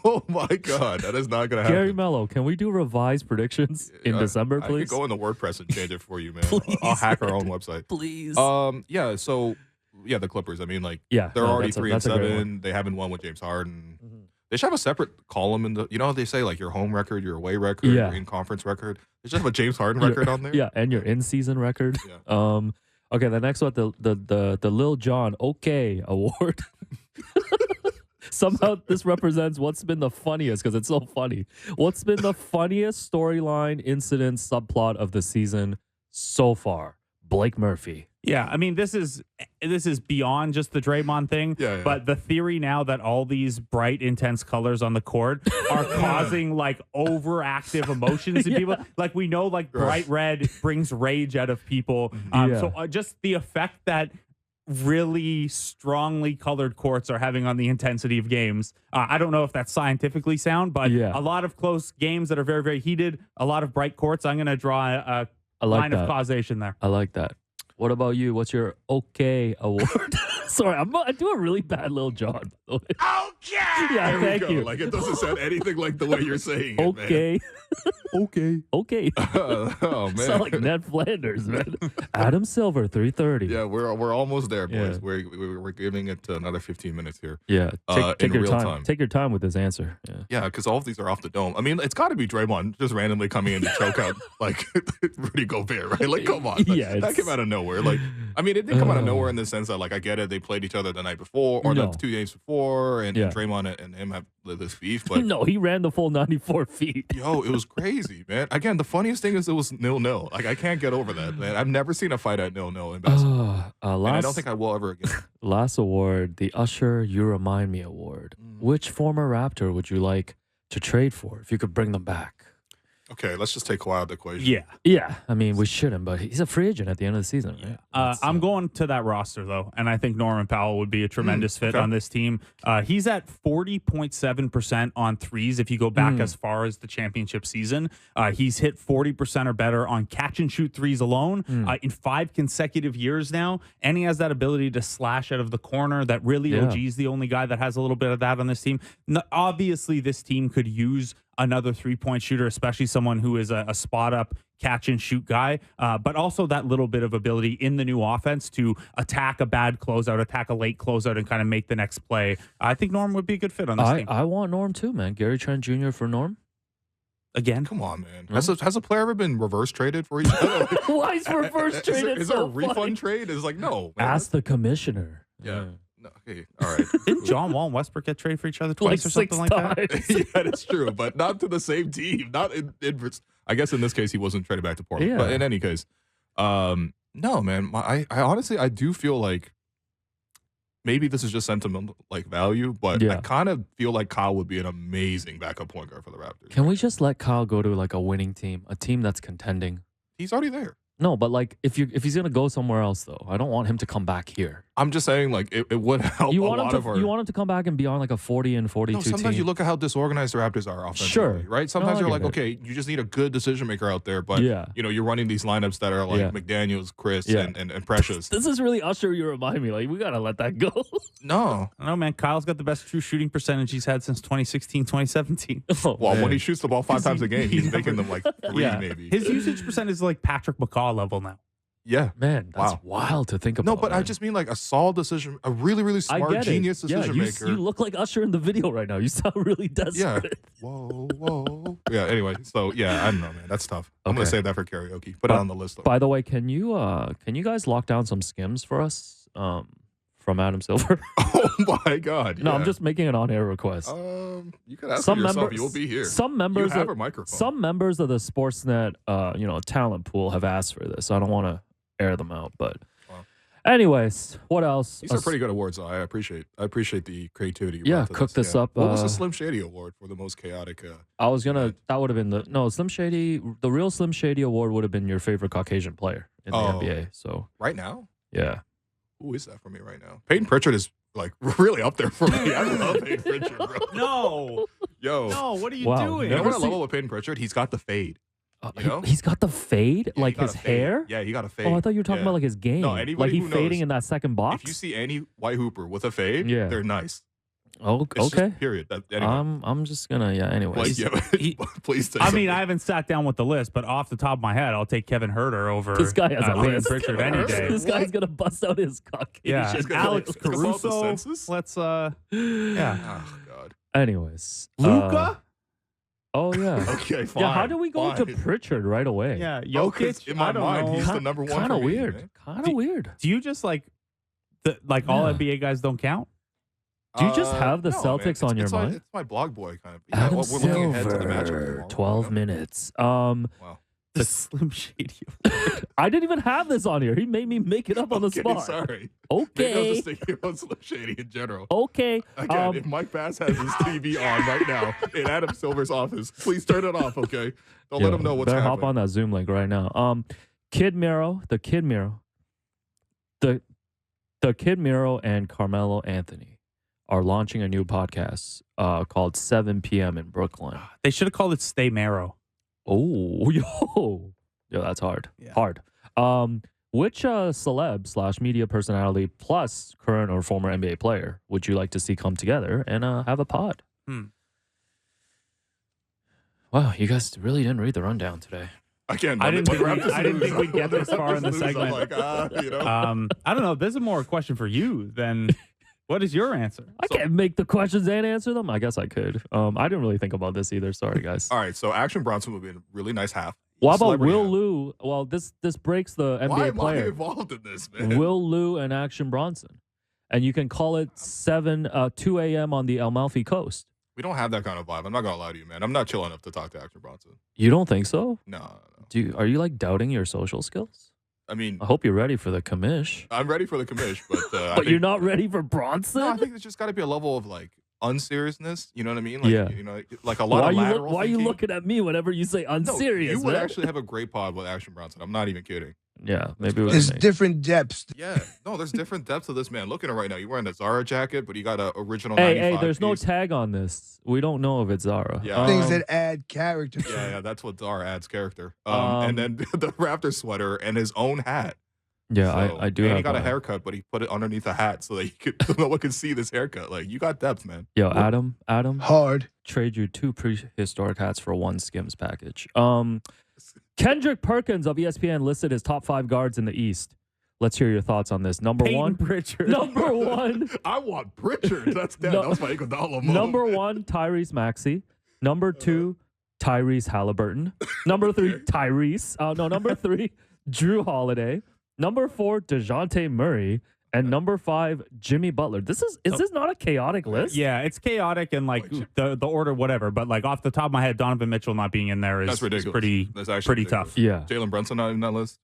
Oh my God, that is not gonna happen. Gary Mello, can we do revised predictions in December, please? I can go in the WordPress and change it for you, man. Please, I'll hack our own website. Please. Yeah. So yeah, the Clippers. I mean, like, they're no, already that's a 3-7. They haven't won with James Harden. They should have a separate column in the. You know, they say like your home record, your away record, your in conference record. They should have a James Harden record on there. Yeah, and your in season record. Yeah. Okay, the next one, the Lil Jon OK award. Somehow this represents what's been the funniest because it's so funny. What's been the funniest storyline, incident, subplot of the season so far? Blake Murphy. Yeah, I mean, this is beyond just the Draymond thing, but the theory now that all these bright, intense colors on the court are causing like overactive emotions in people. Like we know, like bright red brings rage out of people. So just the effect that really strongly colored courts are having on the intensity of games. I don't know if that's scientifically sound, but a lot of close games that are very, very heated, a lot of bright courts. I'm going to draw a line of causation there. I like that. What about you? What's your OK award? Sorry, I do a really bad Lil Jon, by the way. Okay! Yeah, thank you. Like, it doesn't sound anything like the way you're saying it, okay. Okay. Okay. Oh, man. Sound like Ned Flanders, man. Adam Silver, 330. Yeah, we're almost there, boys. Yeah. We're giving it another 15 minutes here. Yeah, take in your real time. Take your time with this answer. Yeah, because all of these are off the dome. I mean, it's got to be Draymond just randomly coming in to choke out like Rudy Gobert, right? Like, come on. That came out of nowhere. Like, I mean, it didn't come out of nowhere in the sense that, like, I get it. They played each other the night before or the 2 days before, and Draymond and him have this beef. But no, he ran the full 94 feet. Yo, it was crazy, man. Again, the funniest thing is it was 0-0. Like, I can't get over that, man. I've never seen a fight at 0-0 in basketball. And I don't think I will ever again. Last award, the Usher You Remind Me award. Which former Raptor would you like to trade for if you could bring them back? Okay, let's just take Kawhi out of the equation. Yeah. Yeah, I mean, we shouldn't, but he's a free agent at the end of the season, right? I'm going to that roster, though, and I think Norman Powell would be a tremendous fit on this team. He's at 40.7% on threes if you go back as far as the championship season. He's hit 40% or better on catch-and-shoot threes alone in 5 consecutive years now, and he has that ability to slash out of the corner. That really OG's the only guy that has a little bit of that on this team. Obviously, this team could use another three-point shooter, especially someone who is a spot-up catch-and-shoot guy, but also that little bit of ability in the new offense to attack a bad closeout, attack a late closeout, and kind of make the next play. I think Norm would be a good fit on this team. I want Norm too, man. Gary Trent Jr. for Norm. Again? Come on, man. Has a player ever been reverse traded for each other? Why is reverse traded Is there a refund trade? It's like, no. Man. Ask the commissioner. Yeah. No, okay, all right. Didn't John Wall and Westbrook get traded for each other twice or something like that? Yeah, that's true, but not to the same team. Not in I guess in this case he wasn't traded back to Portland. But in any case, no, man. I honestly I do feel like maybe this is just sentimental like value, but I kind of feel like Kyle would be an amazing backup point guard for the Raptors. Can we just let Kyle go to like a winning team, a team that's contending? He's already there. No, but like if he's gonna go somewhere else though, I don't want him to come back here. I'm just saying, like it would help. You want him to come back and be on like a 40 and 42 sometimes team. you look at how disorganized the Raptors are offensively, Sure, right? Sometimes you're like, it. okay, you just need a good decision maker out there, but you know, you're running these lineups that are like McDaniels, Chris, and Precious. This is really Usher. You remind me, like we gotta let that go. No, I don't know, man. Kyle's got the best true shooting percentage he's had since 2016, 2017. When he shoots the ball 5 times a game, he's making them like 3 maybe. His usage percentage is like Patrick McCaw level now. Yeah, man, that's wild to think about. No, but I just mean like a solid decision, a really, really smart, genius decision maker. You look like Usher in the video right now. You sound really desperate. Yeah. Whoa. Yeah. Anyway, so yeah, I don't know, man. That's tough. I'm gonna save that for karaoke. Put it on the list. Though. By the way, can you guys lock down some skims for us? From Adam Silver. Oh my God! No, I'm just making an on-air request. You could ask yourself. You'll be here. Some members have a microphone. Some members of the Sportsnet, talent pool have asked for this. I don't want to air them out, but anyways, what else? These are pretty good awards, though. I appreciate the creativity. Cook this up. What was the Slim Shady Award for the most chaotic? I was gonna. That would have been Slim Shady. The real Slim Shady Award would have been your favorite Caucasian player in the NBA. So right now, yeah. Who is that for me right now? Peyton Pritchard is like really up there for me. I love Peyton Pritchard, bro. No, what are you doing? You know what I love with Peyton Pritchard? He's got the fade. You know? He's got the fade, like his hair. Yeah, he got a fade. Oh, I thought you were talking about like his game. No, anybody like he fading in that second box. If you see any white hooper with a fade, they're nice. Oh, it's okay. Just, period. Anyway. I'm just gonna Anyway, please. I mean, I haven't sat down with the list, but off the top of my head, I'll take Kevin Herter over. This guy has a list. Pritchard any day. This guy's gonna bust out his Caucasian. Yeah, Alex Caruso. Let's Oh God. Anyways, Luka. Oh yeah. Okay, fine. Yeah, how do we go to Pritchard right away? Yeah, Jokic. In my mind, he's the number one. Kind of weird. Kind of weird. Do you just all NBA guys don't count? Do you just have the Celtics on your mind? It's my blog boy kind of. Adam we're Silver, looking ahead to the matchup. 12 minutes. Wow. The Slim Shady Award. I didn't even have this on here. He made me make it up on the spot. Sorry. Okay. Maybe I'll just stick on Slim Shady in general. Okay. Again, if Mike Bass has his TV on right now in Adam Silver's office, please turn it off, okay? Don't let him know what's happening. Hop on that Zoom link right now. The Kid Miro and Carmelo Anthony are launching a new podcast called 7 p.m. in Brooklyn. They should have called it Stay Marrow. Oh, yo, that's hard. Yeah. Hard. Which celeb / media personality plus current or former NBA player would you like to see come together and have a pod? Wow, you guys really didn't read the rundown today. Again, I didn't think we'd get this far in the segment. Like, I don't know. This is more a question for you than what is your answer? I can't make the questions and answer them. I guess I could. I didn't really think about this either. Sorry, guys. All right, so Action Bronson would be a really nice half. What about Will Lou? Well, this breaks the NBA player. Why am I involved in this, man? Will Lou and Action Bronson. And you can call it 2 a.m. on the Amalfi Coast. We don't have that kind of vibe. I'm not going to lie to you, man. I'm not chill enough to talk to Action Bronson. You don't think so? No. Are you like doubting your social skills? I mean, I hope you're ready for the commish. I'm ready for the commish, but but you're not ready for Bronson? No, I think there's just got to be a level of like unseriousness. You know what I mean? Like, Yeah. you know, like a lot of lateral Why are you thinking. looking at me whenever you say No, unserious? you would man? actually have a great pod with Action Bronson. I'm not even kidding. Yeah, maybe we There's can make- different depths. Yeah, no, there's different depths of this man. Looking at it right now, you're wearing a Zara jacket, but you got an original. Hey, 95 there's no piece. tag on this. We don't know if it's Zara. Yeah. Things that add character. Yeah, that's what Zara adds character. And then the Raptor sweater and his own hat. Yeah, So- I do. And have he got a mine. haircut, but he put it underneath a hat so that no one could see this haircut. Like, you got depth, man. Yo, Adam, Hard. trade you 2 prehistoric hats for 1 Skims package. Kendrick Perkins of ESPN listed his top 5 guards in the East. Let's hear your thoughts on this. Number Peyton 1. Pritchard. Number 1. I want Pritchard. That's that. No. That was my Iguodala move. Number 1, Tyrese Maxey. Number 2, Tyrese Halliburton. Number 3, Tyrese. Number 3, Drew Holiday. Number 4, DeJounte Murray. And number 5, Jimmy Butler. Is this not a chaotic list? Yeah, it's chaotic and like the order, whatever. But like off the top of my head, Donovan Mitchell not being in there is That's ridiculous. pretty That's actually pretty ridiculous. tough. Yeah. Jalen Brunson not in that list?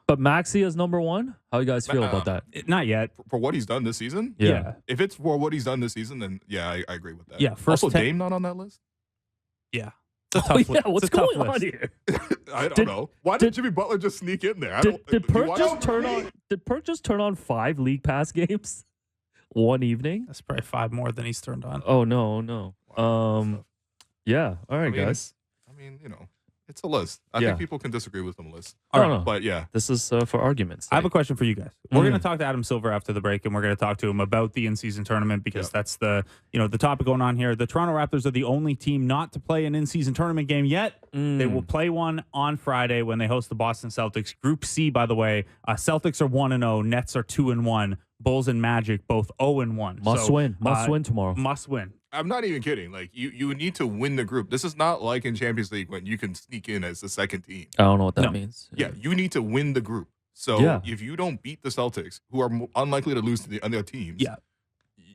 But Maxey is number 1? How you guys feel about that? Not yet. For what he's done this season? Yeah. If it's for what he's done this season, then yeah, I agree with that. Yeah, first Also, 10 Dame not on that list? Yeah. It's a Oh, tough yeah. list. What's It's a tough going on list. here? I don't Did- know. Why did Jimmy Butler just sneak in there? Did Perk watch just it? turn on? Did Perk just turn on 5 league pass games one evening? That's probably 5 more than he's turned on. Oh no. Wow, Yeah. All right, I mean, guys. you know, it's a list. I Yeah. think people can disagree with the list. All right. No. But yeah, This is for arguments. I have a sake. question for you guys. We're Mm. going to talk to Adam Silver after the break, and we're going to talk to him about the in-season tournament because Yep. that's the topic going on here. The Toronto Raptors are the only team not to play an in-season tournament game yet. They will play one on Friday when they host the Boston Celtics. Group C, by the way, Celtics are 1-0, Nets are 2-1, Bulls and Magic both 0-1. Must win tomorrow. Must win. I'm not even kidding. Like you need to win the group. This is not like in Champions League when you can sneak in as the second team. I don't know what that No. means. Yeah, you need to win the group. So Yeah. if you don't beat the Celtics, who are unlikely to lose to the other teams, Yeah.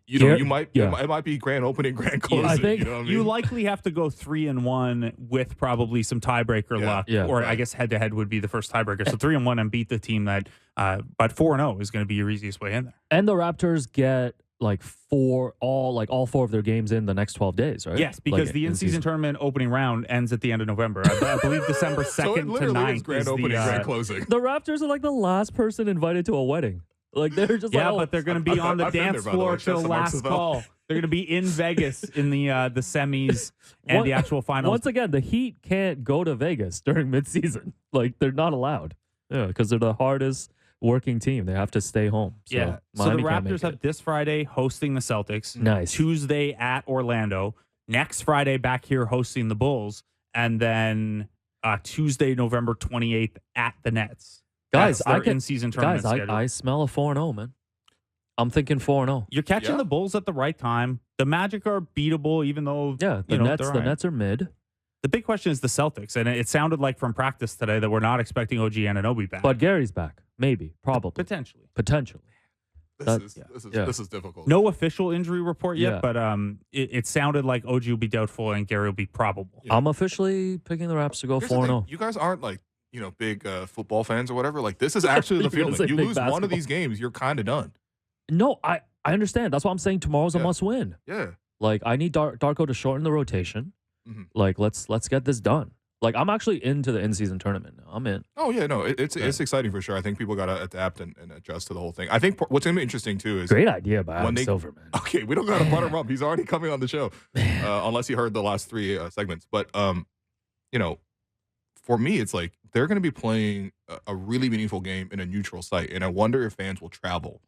you know, Here- you might yeah. it might be grand opening, grand closing. I think you know what I mean? You likely have to go 3-1 with probably some tiebreaker Yeah. luck, Yeah. or I Right. guess head-to-head would be the first tiebreaker. So 3-1 and beat the team that, but 4-0 is going to be your easiest way in there. And the Raptors get like all 4 of their games in the next 12 days, right? Yes, because Like, the in-season tournament opening round ends at the end of November. I believe December 2nd so it to literally 9th is grand is opening, the, grand closing. The Raptors are like the last person invited to a wedding. Like they're just yeah, like, but they're going to be on the I've been dance there, by the floor way. till Shouts to Mark last Savell. call. They're going to be in Vegas in the semis and One- the actual finals. once again, the Heat can't go to Vegas during midseason. Like they're not allowed. Yeah, because they're the hardest working team. They have to stay home. So Yeah. So the Miami can't make Raptors have it. this Friday hosting the Celtics. Nice. Tuesday at Orlando. Next Friday back here hosting the Bulls. And then Tuesday, November 28th at the Nets. Guys, That's their I can in-season tournament guys, schedule. I smell a 4-0, man. I'm thinking 4-0. You're catching Yeah. the Bulls at the right time. The Magic are beatable, even though Yeah, the Nets are mid. The big question is the Celtics, and it sounded like from practice today that we're not expecting OG Anunoby back. But Gary's back. Maybe. Probably. potentially. Potentially. This yeah. is difficult. No official injury report yet, Yeah. but it sounded like OG will be doubtful and Gary will be probable. Yeah. I'm officially picking the Raps to go Here's the thing, 4-0. You guys aren't like big football fans or whatever. Like this is actually the You're gonna feeling. say You big lose one of basketball. these games, you're kind of done. No, I understand. That's why I'm saying tomorrow's a Yeah. must win. Yeah. Like I need Darko to shorten the rotation. Mhm. Like let's get this done. Like I'm actually into the in-season tournament now. I'm in. Oh yeah, no, it's exciting for sure. I think people got to adapt and adjust to the whole thing. I think what's gonna be interesting too is Great idea by When Adam they- Silver, man. okay, we don't got to butter him up. He's already coming on the show, unless you heard the last 3 segments. But for me, it's like they're going to be playing a really meaningful game in a neutral site, and I wonder if fans will travel.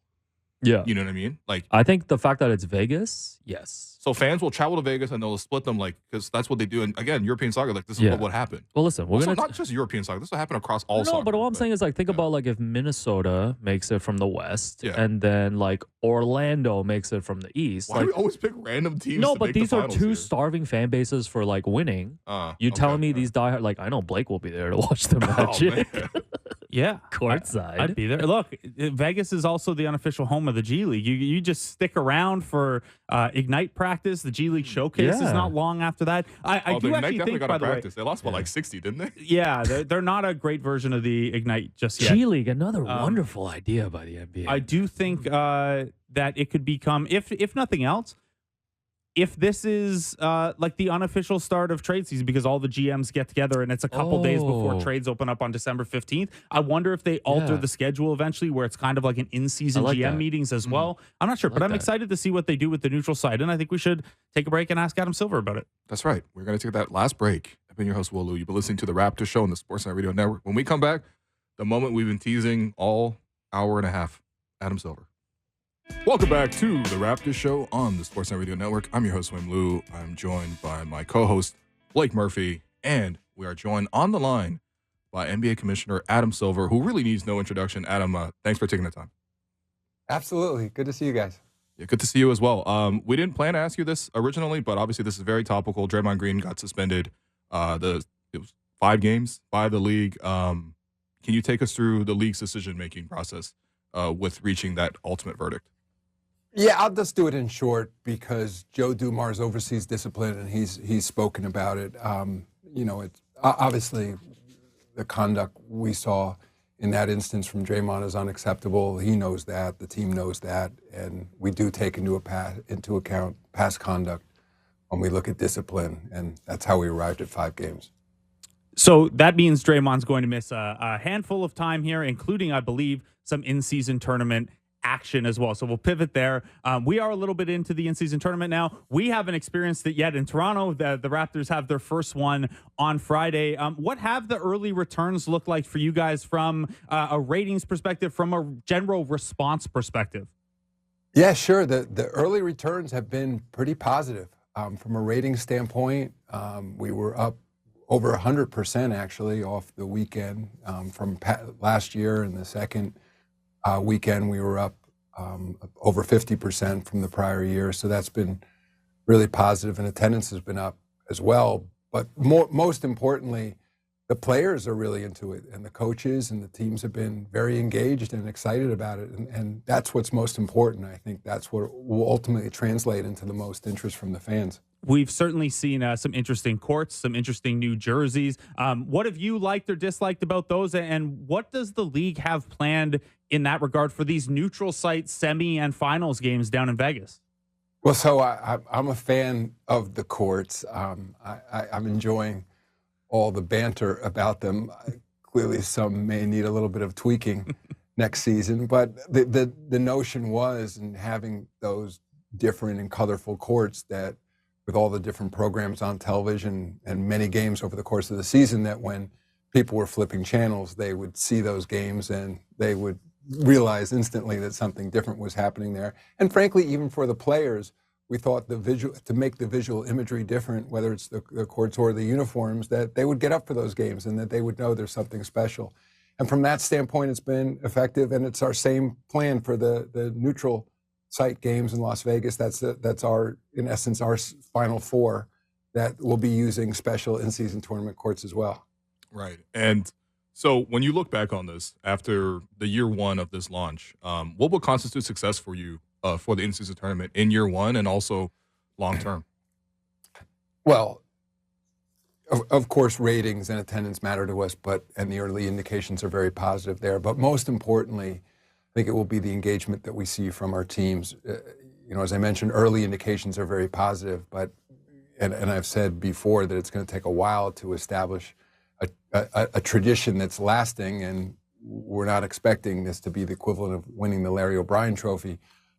Yeah. You know what I mean? Like, I think the fact that it's Vegas, yes. so fans will travel to Vegas and they'll split them, like, because that's what they do. And again, European soccer, like, this is Yeah. what would happen. Well, listen, we're Also, gonna not just European soccer. This will happen across all no, soccer. but all I'm saying is like think yeah. about like if Minnesota makes it from the West, Yeah. and then like Orlando makes it from the East. Why like do we always pick random teams? no, to but make the these are finals two here? starving fan bases for like winning. You Okay, telling me all these diehard like I know Blake will be there to watch the right. Magic Oh, man. Yeah. courtside. I'd be there. Look, Vegas is also the unofficial home of the G League. You just stick around for Ignite practice. The G League showcase is Yeah. not long after that. I Oh, do the Ignite actually definitely think, got by to the way, practice. They lost by like 60, didn't they? yeah, they're not a great version of the Ignite just yet. G League, another wonderful idea by the NBA. I do think that it could become, if nothing else, if this is like the unofficial start of trade season, because all the GMs get together and it's a couple days before trades open up on December 15th. I wonder if they alter the schedule eventually where it's kind of like an in-season GM meetings as well. I'm not sure, but I'm excited to see what they do with the neutral site. And I think we should take a break and ask Adam Silver about it. That's right. We're going to take that last break. I've been your host, Will Lou. You've been listening to the Raptors Show on the Sportsnet Radio Network. When we come back, the moment we've been teasing all hour and a half, Adam Silver. Welcome back to the Raptors Show on the Sportsnet Radio Network. I'm your host, Wim Lou. I'm joined by my co-host, Blake Murphy, and we are joined on the line by NBA Commissioner Adam Silver, who really needs no introduction. Adam, thanks for taking the time. Absolutely. Good to see you guys. Yeah, good to see you as well. We didn't plan to ask you this originally, but obviously this is very topical. Draymond Green got suspended. It was 5 games by the league. Can you take us through the league's decision-making process with reaching that ultimate verdict? Yeah, I'll just do it in short because Joe Dumars oversees discipline and he's spoken about it. It's obviously the conduct we saw in that instance from Draymond is unacceptable. He knows that, the team knows that, and we do take into account past conduct when we look at discipline, and that's how we arrived at 5 games. So that means Draymond's going to miss a handful of time here, including, I believe, some in-season tournament action as well. So we'll pivot there. We are a little bit into the in-season tournament now. We haven't experienced it yet in Toronto. The Raptors have their first one on Friday. What have the early returns looked like for you guys from a ratings perspective, from a general response perspective? Yeah, sure. The early returns have been pretty positive. From a ratings standpoint, we were up over 100% actually off the weekend from last year. In the second weekend, we were up over 50% from the prior year. So that's been really positive, and attendance has been up as well. But most importantly, the players are really into it, and the coaches and the teams have been very engaged and excited about it. And that's what's most important. I think that's what will ultimately translate into the most interest from the fans. We've certainly seen some interesting courts, some interesting new jerseys. What have you liked or disliked about those? And what does the league have planned in that regard for these neutral site semi and finals games down in Vegas? Well, so I'm a fan of the courts. I'm enjoying all the banter about them. Clearly, some may need a little bit of tweaking next season. But the notion was, in having those different and colorful courts, that with all the different programs on television and many games over the course of the season, that when people were flipping channels, they would see those games and they would realize instantly that something different was happening there. And frankly, even for the players, we thought to make the visual imagery different, whether it's the courts or the uniforms, that they would get up for those games and that they would know there's something special. And from that standpoint, it's been effective, and it's our same plan for the neutral site games in Las Vegas. That's our, in essence, our Final Four that will be using special in-season tournament courts as well. Right. And so when you look back on this, after the year one of this launch, what will constitute success for you for the in-season tournament in year one and also long-term? Well, of course, ratings and attendance matter to us, and the early indications are very positive there. But most importantly, I think it will be the engagement that we see from our teams. As I mentioned, early indications are very positive, and I've said before that it's going to take a while to establish a tradition that's lasting, and we're not expecting this to be the equivalent of winning the Larry O'Brien Trophy.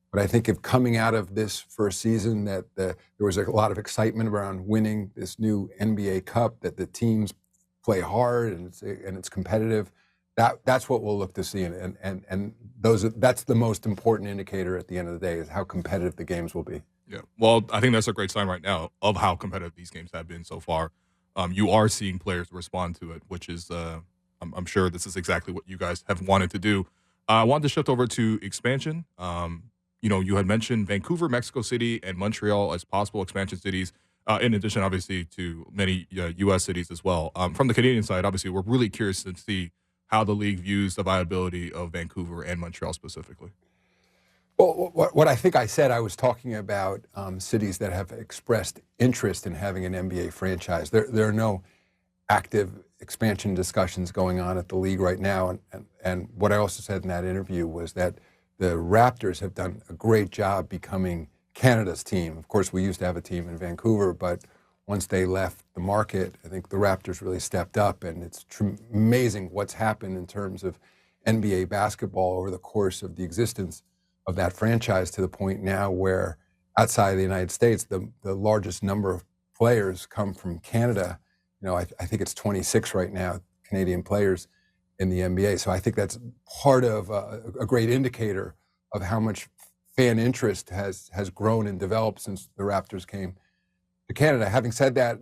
But I think if coming out of this first season that there was a lot of excitement around winning this new NBA Cup, that the teams play hard and it's competitive, that's what we'll look to see, and that's the most important indicator at the end of the day, is how competitive the games will be. Yeah, well, I think that's a great sign right now of how competitive these games have been so far. You are seeing players respond to it, which is, I'm sure this is exactly what you guys have wanted to do. I wanted to shift over to expansion. You had mentioned Vancouver, Mexico City, and Montreal as possible expansion cities, in addition, obviously, to many U.S. cities as well. From the Canadian side, obviously, we're really curious to see how the league views the viability of Vancouver and Montreal specifically. Well, what I think I said, I was talking about cities that have expressed interest in having an NBA franchise. There are no active expansion discussions going on at the league right now. And what I also said in that interview was that the Raptors have done a great job becoming Canada's team. Of course, we used to have a team in Vancouver, but once they left the market, I think the Raptors really stepped up, and it's amazing what's happened in terms of NBA basketball over the course of the existence of that franchise, to the point now where outside of the United States, the largest number of players come from Canada. I think it's 26 right now, Canadian players in the NBA. So I think that's part of a great indicator of how much fan interest has grown and developed since the Raptors came to Canada. Having said that,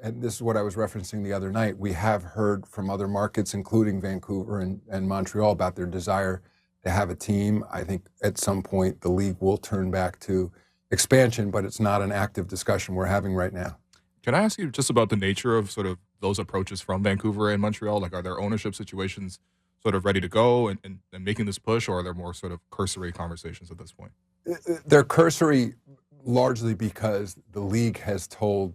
and this is what I was referencing the other night, we have heard from other markets, including Vancouver and Montreal, about their desire to have a team. I think at some point the league will turn back to expansion, but it's not an active discussion we're having right now. Can I ask you just about the nature of sort of those approaches from Vancouver and Montreal? Like, are there ownership situations sort of ready to go and making this push, or are there more sort of cursory conversations at this point? They're cursory largely because the league has told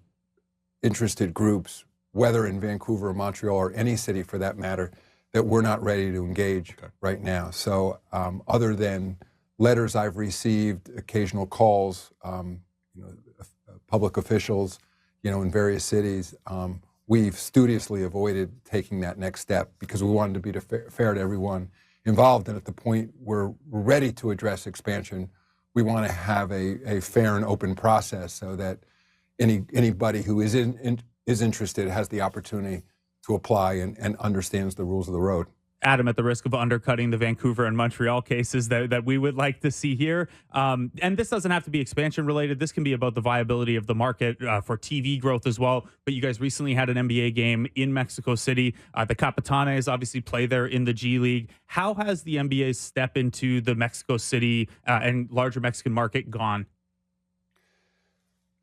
interested groups, whether in Vancouver or Montreal or any city for that matter, that we're not ready to engage right now. So other than letters I've received, occasional calls, public officials, in various cities, we've studiously avoided taking that next step because we wanted to be fair to everyone involved. And at the point we're ready to address expansion, we want to have a fair and open process so that anybody who is interested has the opportunity to apply and understands the rules of the road. Adam, at the risk of undercutting the Vancouver and Montreal cases that we would like to see here, and this doesn't have to be expansion related. This can be about the viability of the market for TV growth as well. But you guys recently had an NBA game in Mexico City. The Capitanes obviously play there in the G League. How has the NBA's step into the Mexico City and larger Mexican market gone?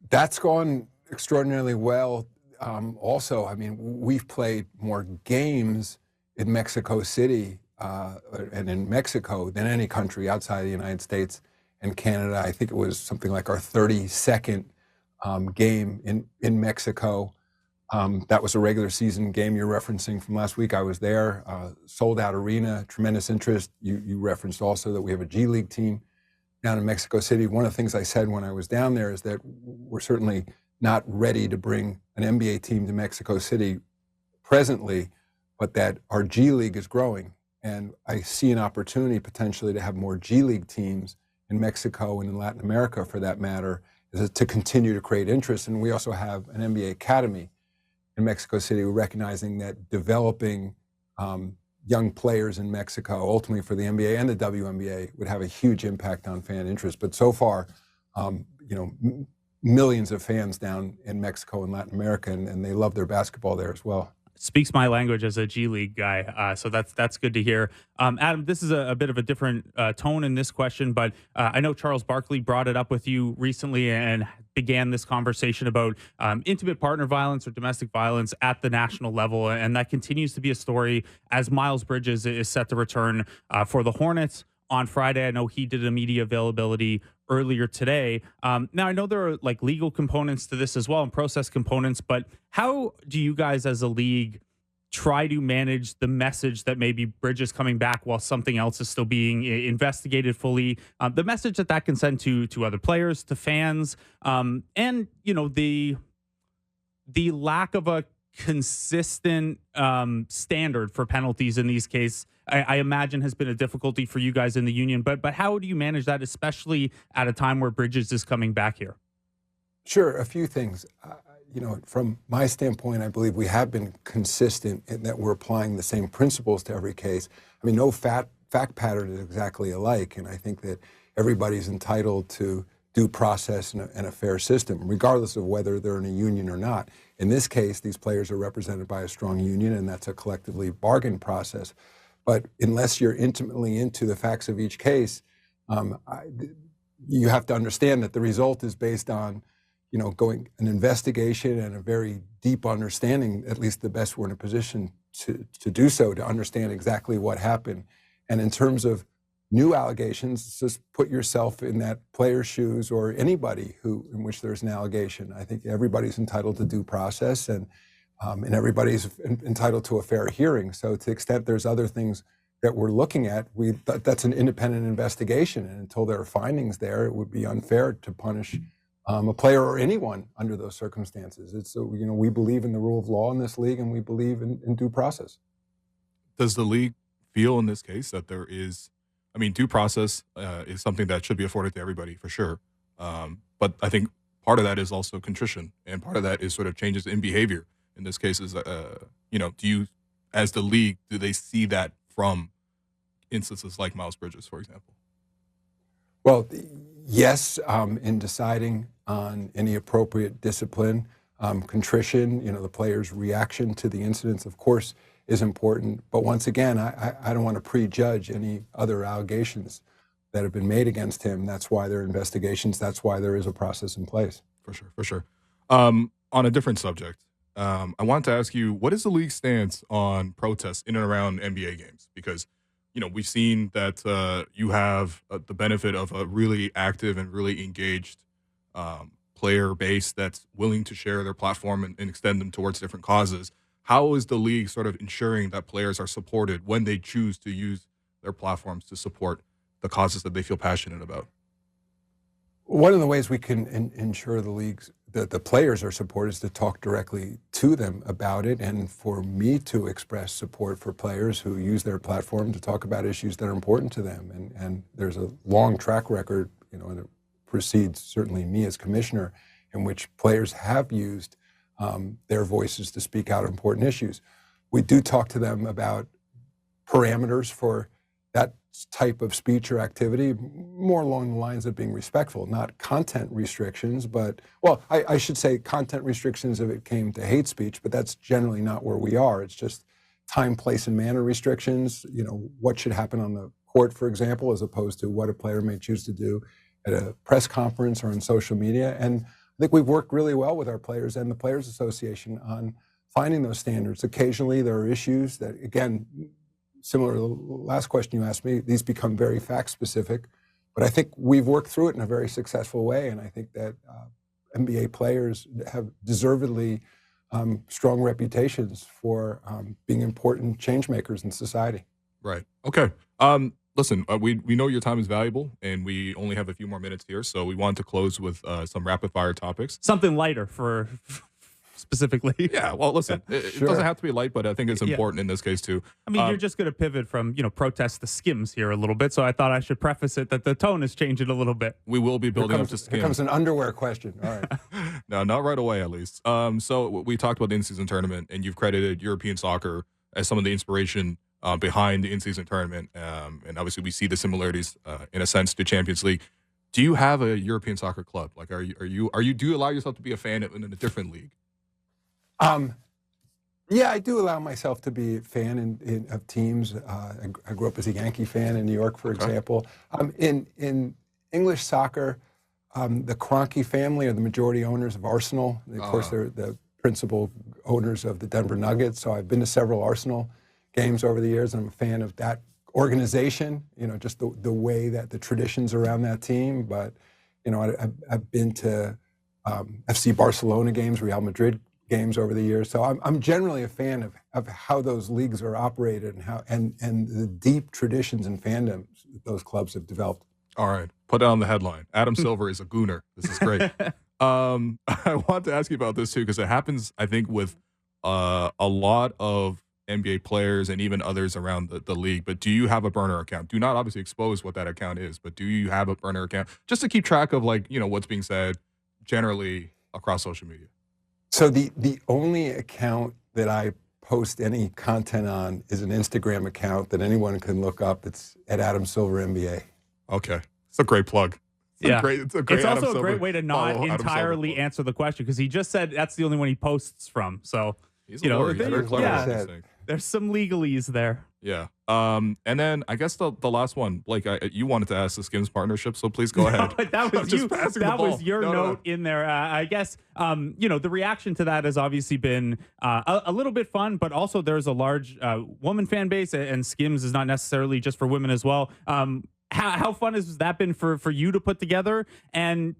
That's gone extraordinarily well. Also, I mean, we've played more games in Mexico City and in Mexico than any country outside of the United States and Canada. I think it was something like our 32nd game in Mexico. That was a regular season game you're referencing from last week. I was there, sold out arena, tremendous interest. You referenced also that we have a G League team down in Mexico City. One of the things I said when I was down there is that we're certainly not ready to bring an NBA team to Mexico City presently, but that our G League is growing. And I see an opportunity potentially to have more G League teams in Mexico and in Latin America, for that matter, is to continue to create interest. And we also have an NBA academy in Mexico City, recognizing that developing young players in Mexico, ultimately for the NBA and the WNBA, would have a huge impact on fan interest. But so far, millions of fans down in Mexico and Latin America, and they love their basketball there as well. Speaks my language as a G League guy, so that's good to hear. Adam, this is a bit of a different tone in this question, but I know Charles Barkley brought it up with you recently and began this conversation about intimate partner violence or domestic violence at the national level, and that continues to be a story as Miles Bridges is set to return for the Hornets on Friday. I know he did a media availability earlier today. Now, I know there are like legal components to this as well and process components, but how do you guys as a league try to manage the message that maybe Bridges coming back while something else is still being investigated fully, the message that can send to other players, to fans, and, the lack of a consistent standard for penalties in these cases, I imagine has been a difficulty for you guys in the union. But how do you manage that, especially at a time where Bridges is coming back here? Sure, a few things. From my standpoint, I believe we have been consistent in that we're applying the same principles to every case. I mean, no fact pattern is exactly alike, and I think that everybody's entitled to due process and a fair system, regardless of whether they're in a union or not. In this case, these players are represented by a strong union, and that's a collectively bargained process. But unless you're intimately into the facts of each case, you have to understand that the result is based on, going an investigation and a very deep understanding. At least the best we're in a position to do so, to understand exactly what happened. And in terms of new allegations, just put yourself in that player's shoes or anybody in which there's an allegation. I think everybody's entitled to due process, and everybody's entitled to a fair hearing. So to the extent there's other things that we're looking at, that's an independent investigation, and until there are findings there, it would be unfair to punish a player or anyone under those circumstances. It's we believe in the rule of law in this league, and we believe in due process. Does the league feel in this case that there is, I mean, due process is something that should be afforded to everybody for sure. But I think part of that is also contrition, and part of that is sort of changes in behavior. In this case, is do you, as the league, do they see that from instances like Miles Bridges, for example? Well, yes, in deciding on any appropriate discipline, contrition, the player's reaction to the incidents, of course, is important. But once again, I don't want to prejudge any other allegations that have been made against him. That's why there are investigations. That's why there is a process in place. For sure. On a different subject, I wanted to ask you, what is the league's stance on protests in and around NBA games? Because, we've seen that you have the benefit of a really active and really engaged player base that's willing to share their platform and extend them towards different causes. How is the league sort of ensuring that players are supported when they choose to use their platforms to support the causes that they feel passionate about? One of the ways we can ensure that the players are supported is to talk directly to them about it, and for me to express support for players who use their platform to talk about issues that are important to them. And there's a long track record, and it precedes certainly me as commissioner, in which players have used their voices to speak out on important issues. We do talk to them about parameters for that type of speech or activity, more along the lines of being respectful, not content restrictions, but, well, I should say content restrictions if it came to hate speech, but that's generally not where we are. It's just time, place, and manner restrictions, what should happen on the court, for example, as opposed to what a player may choose to do at a press conference or on social media. And I think we've worked really well with our players and the Players Association on finding those standards. Occasionally there are issues that, again, similar to the last question you asked me, these become very fact-specific. But I think we've worked through it in a very successful way, and I think that NBA players have deservedly strong reputations for being important change makers in society. Right. Okay. Listen, we know your time is valuable, and we only have a few more minutes here, so we want to close with some rapid-fire topics. Something lighter for specifically. Yeah, well, listen, it doesn't have to be light, but I think it's important in this case, too. I mean, you're just going to pivot from, protest to skims here a little bit, so I thought I should preface it that the tone is changing a little bit. We will be building up to skims. Here comes an underwear question. All right. No, not right away, at least. So we talked about the in-season tournament, and you've credited European soccer as some of the inspiration behind the in-season tournament. And obviously we see the similarities in a sense to Champions League. Do you have a European soccer club? Like, do you allow yourself to be a fan in a different league? Yeah, I do allow myself to be a fan of teams. I grew up as a Yankee fan in New York, for example. In English soccer, the Kroenke family are the majority owners of Arsenal. Of course, they're the principal owners of the Denver Nuggets. So I've been to several Arsenal games over the years. I'm a fan of that organization, just the way that the traditions around that team. But, I've been to FC Barcelona games, Real Madrid games over the years. So I'm generally a fan of how those leagues are operated and how and the deep traditions and fandoms that those clubs have developed. All right. Put it on the headline. Adam Silver is a gooner. This is great. I want to ask you about this too, because it happens, I think, with a lot of NBA players and even others around the league. But do you have a burner account? Do not obviously expose what that account is, but do you have a burner account just to keep track of what's being said generally across social media? So the only account that I post any content on is an Instagram account that anyone can look up. It's at Adam Silver NBA. Okay. It's a great plug. It's also a great way to not entirely answer the question, because he just said that's the only one he posts from. So, there's some legalese there. Yeah. And then I guess the last one, Blake, you wanted to ask the Skims partnership, so please go ahead. That was you. That was your note in there. I guess, the reaction to that has obviously been a little bit fun, but also there's a large woman fan base, and Skims is not necessarily just for women as well. How fun has that been for you to put together? And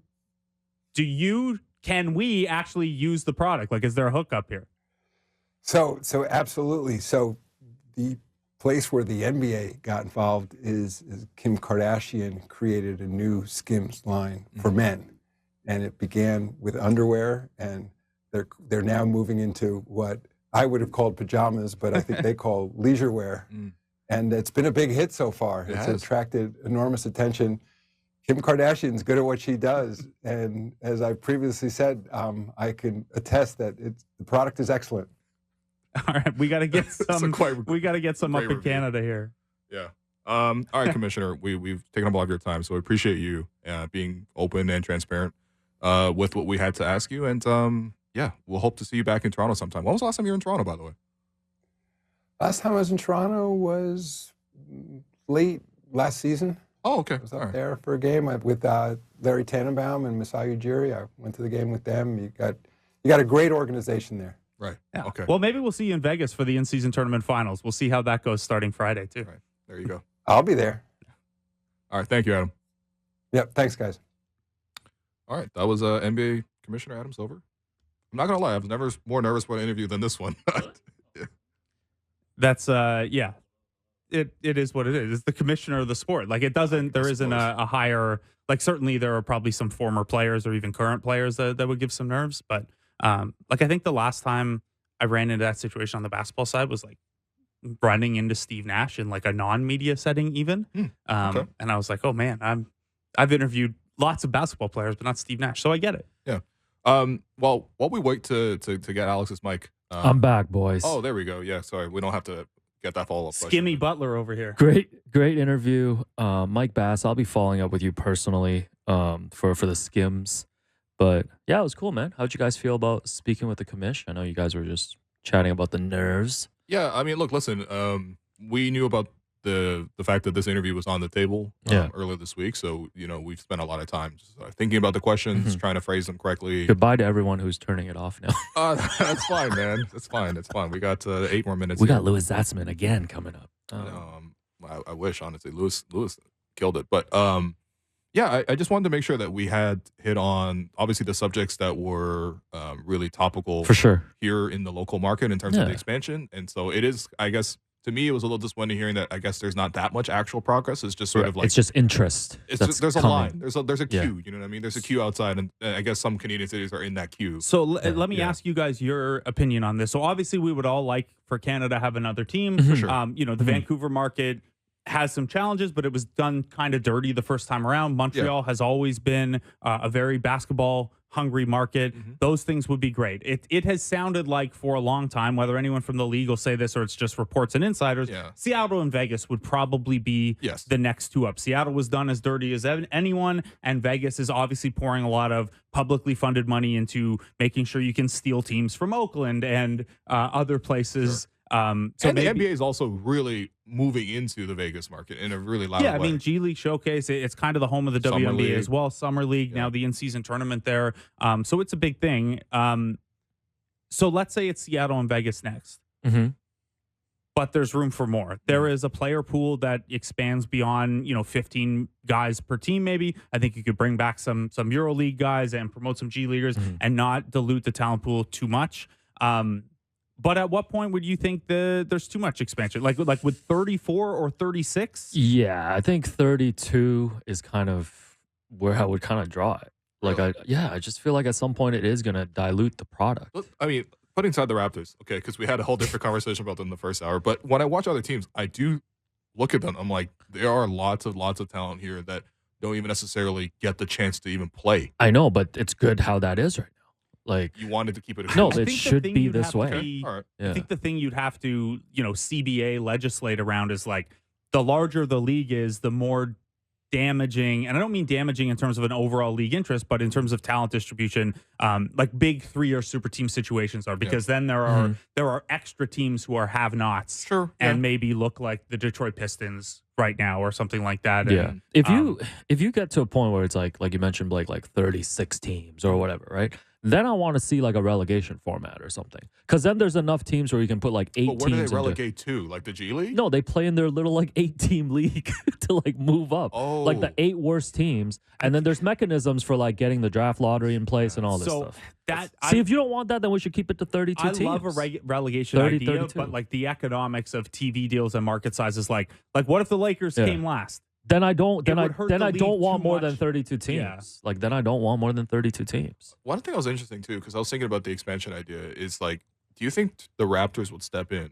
can we actually use the product? Like, is there a hookup here? So absolutely. So the place where the NBA got involved is Kim Kardashian created a new Skims line for men, and it began with underwear, and they're now moving into what I would have called pajamas, but I think they call leisure wear. And it's been a big hit so far. It's attracted enormous attention. Kim Kardashian's good at what she does, and as I previously said, I can attest that the product is excellent. All right, we got to get some. We got to get some up in review. Canada here. Yeah. All right, Commissioner. We've taken up a lot of your time, so we appreciate you being open and transparent with what we had to ask you. And yeah, we'll hope to see you back in Toronto sometime. When was the last time you were in Toronto, by the way? Last time I was in Toronto was late last season. Oh, okay. I was up there for a game with Larry Tannenbaum and Masai Ujiri. I went to the game with them. You got a great organization there. Right. Yeah. Okay. Well, maybe we'll see you in Vegas for the in-season tournament finals. We'll see how that goes starting Friday too. Right. There you go. I'll be there. All right. Thank you, Adam. Yep. Thanks, guys. All right. That was NBA Commissioner Adam Silver. I'm not gonna lie. I was never more nervous for an interview than this one. That's yeah. It is what it is. It's the commissioner of the sport. Like it doesn't. There isn't a higher. Like certainly there are probably some former players or even current players that would give some nerves. But like I think the last time I ran into that situation on the basketball side was like running into Steve Nash in like a non-media setting even. Okay. And I was like, oh man, I've interviewed lots of basketball players, but not Steve Nash. So I get it. Yeah. Well, while we wait to get Alex's mic. I'm back, boys. Oh, there we go. Yeah. Sorry, we don't have to get that follow-up question. Skimmy Butler over here. Great interview. Mike Bass, I'll be following up with you personally for the Skims. But yeah, it was cool, man. How'd you guys feel about speaking with the commish? I know you guys were just chatting about the nerves. Yeah, I mean, look, listen, we knew about the fact that this interview was on the table earlier this week. So, we've spent a lot of time just, thinking about the questions, trying to phrase them correctly. Goodbye to everyone who's turning it off now. That's fine, man. That's fine. It's fine. We got 8 more minutes. We got Louis Zatzman again coming up. I wish, honestly. Louis killed it. But yeah, I just wanted to make sure that we had hit on, obviously, the subjects that were really topical for sure here in the local market in terms of the expansion. And so it is, I guess, to me, it was a little disappointing hearing that I guess there's not that much actual progress. It's just sort of like... It's just interest. There's a line. There's a queue. You know what I mean? There's a queue outside, and I guess some Canadian cities are in that queue. So let me ask you guys your opinion on this. So obviously we would all like for Canada to have another team. For sure. The Vancouver market has some challenges, but it was done kind of dirty the first time around. Montreal has always been a very basketball hungry market. Those things would be great. It has sounded like for a long time, whether anyone from the league will say this or it's just reports and insiders, Seattle and Vegas would probably be the next two up. Seattle was done as dirty as anyone, and Vegas is obviously pouring a lot of publicly funded money into making sure you can steal teams from Oakland and other places. So the NBA is also really moving into the Vegas market in a really loud way. Yeah, I mean, G League Showcase, it's kind of the home of the Summer WNBA League. as well. Summer League, now the in-season tournament there. So it's a big thing. So let's say it's Seattle and Vegas next. But there's room for more. There is a player pool that expands beyond, 15 guys per team maybe. I think you could bring back some EuroLeague guys and promote some G Leaguers and not dilute the talent pool too much. But at what point would you think there's too much expansion? Like with 34 or 36? Yeah, I think 32 is kind of where I would kind of draw it. Like, I just feel like at some point it is going to dilute the product. I mean, putting aside the Raptors, okay, because we had a whole different conversation about them in the first hour. But when I watch other teams, I do look at them. I'm like, there are lots of talent here that don't even necessarily get the chance to even play. I know, but it's good how that is right now. Like, you wanted to keep it. No, it should be this way. Okay. All right. I think the thing you'd have to, CBA legislate around is like the larger the league is, the more damaging, and I don't mean damaging in terms of an overall league interest, but in terms of talent distribution, like big 3-year super team situations are, because then there are extra teams who are have-nots, and maybe look like the Detroit Pistons right now or something like that. Yeah. And, If you get to a point where it's like you mentioned, Blake, like 36 teams or whatever, right? then I want to see like a relegation format or something. Because then there's enough teams where you can put like 8 But where do teams they relegate to? Like the G League? No, they play in their little like 8-team league to like move up. Oh. Like the 8 worst teams. And then there's mechanisms for like getting the draft lottery in place and all this stuff. See, if you don't want that, then we should keep it to 32 teams. I love a relegation 30, idea, 32. but like the economics of TV deals and market sizes, like what if the Lakers came last? Then I don't. Then I don't want more than much. 32 teams. Yeah. Like then I don't want more than 32 teams. One thing that was interesting too, because I was thinking about the expansion idea, is like, do you think the Raptors would step in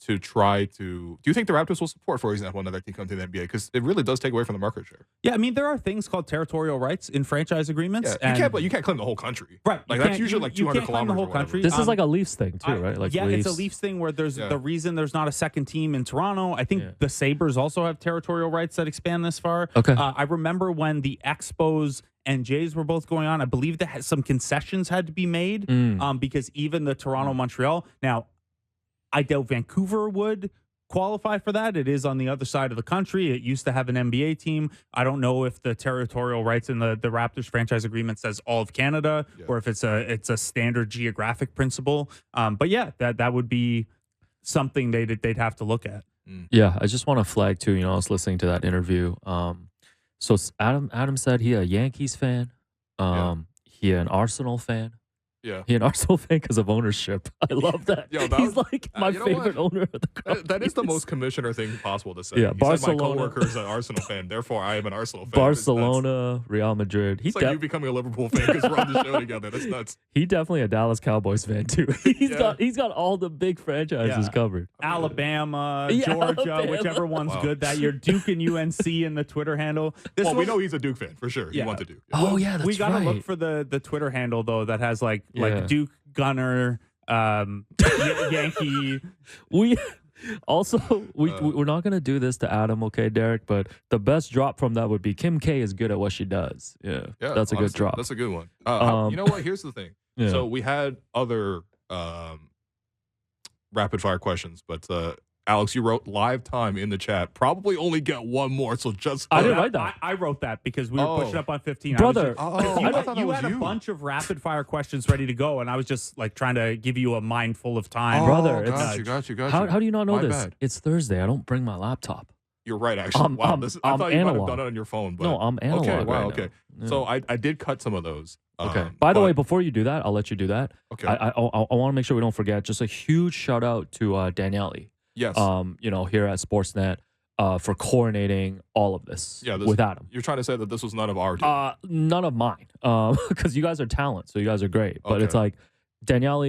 to try to? Do you think the Raptors will support, for example, another team come to the NBA? Because it really does take away from the market share. Yeah, I mean there are things called territorial rights in franchise agreements. Yeah, you can't claim the whole country. Right. Like that's usually like 200 kilometers. The whole or whatever. country. This is like a Leafs thing too, right? Like yeah, Leafs. it's a Leafs thing where there's the reason there's not a second team in Toronto. I think the Sabres also have territorial rights that expand this far. Okay. I remember when the Expos and Jays were both going on. I believe that some concessions had to be made because even the Toronto, Montreal. Now, I doubt Vancouver would qualify for that. It is on the other side of the country. It used to have an NBA team. I don't know if the territorial rights in the Raptors franchise agreement says all of Canada or if it's a standard geographic principle. But yeah, that would be something they'd have to look at. Yeah, I just want to flag too. I was listening to that interview. So Adam said he a Yankees fan. He an Arsenal fan. Yeah. He an Arsenal fan because of ownership. I love that. He's like my favorite owner of the club. That is the most commissioner thing possible to say. Yeah, he Barcelona. said my coworker is an Arsenal fan, therefore I am an Arsenal fan. Barcelona, Real Madrid. It's like you becoming a Liverpool fan because we're on the show together. That's nuts. He definitely a Dallas Cowboys fan too. He's got all the big franchises covered. Alabama, Georgia, Alabama. whichever one's good that year. Duke and UNC in the Twitter handle. We know he's a Duke fan for sure. He wants to Duke. Oh yeah, that's we gotta right. look for the Twitter handle though that has like Duke, Gunner, Yankee. We're not gonna do this to Adam, okay, Derek? But the best drop from that would be Kim K is good at what she does. Yeah, that's a good drop. That's a good one. You know what? Here's the thing. Yeah. So we had other rapid fire questions, but Alex, you wrote live time in the chat. Probably only get one more, so just I didn't write that. I wrote that because we were pushing up on 15. Brother, You had a bunch of rapid fire questions ready to go, and I was just like trying to give you a mind full of time. Brother, got you. How do you not know My this? bad. It's Thursday. I don't bring my laptop. You're right, actually. I thought you might have analog. done it on your phone. But No, I'm analog. Okay, wow, right okay. now. So I did cut some of those. Okay. By the way, before you do that, I'll let you do that. Okay. I want to make sure we don't forget. Just a huge shout out to Danielle. Yes. Here at Sportsnet, for coordinating all of this with Adam. You're trying to say that this was none of our team. None of mine. Because you guys are talent, so you guys are great. But it's like Danielle,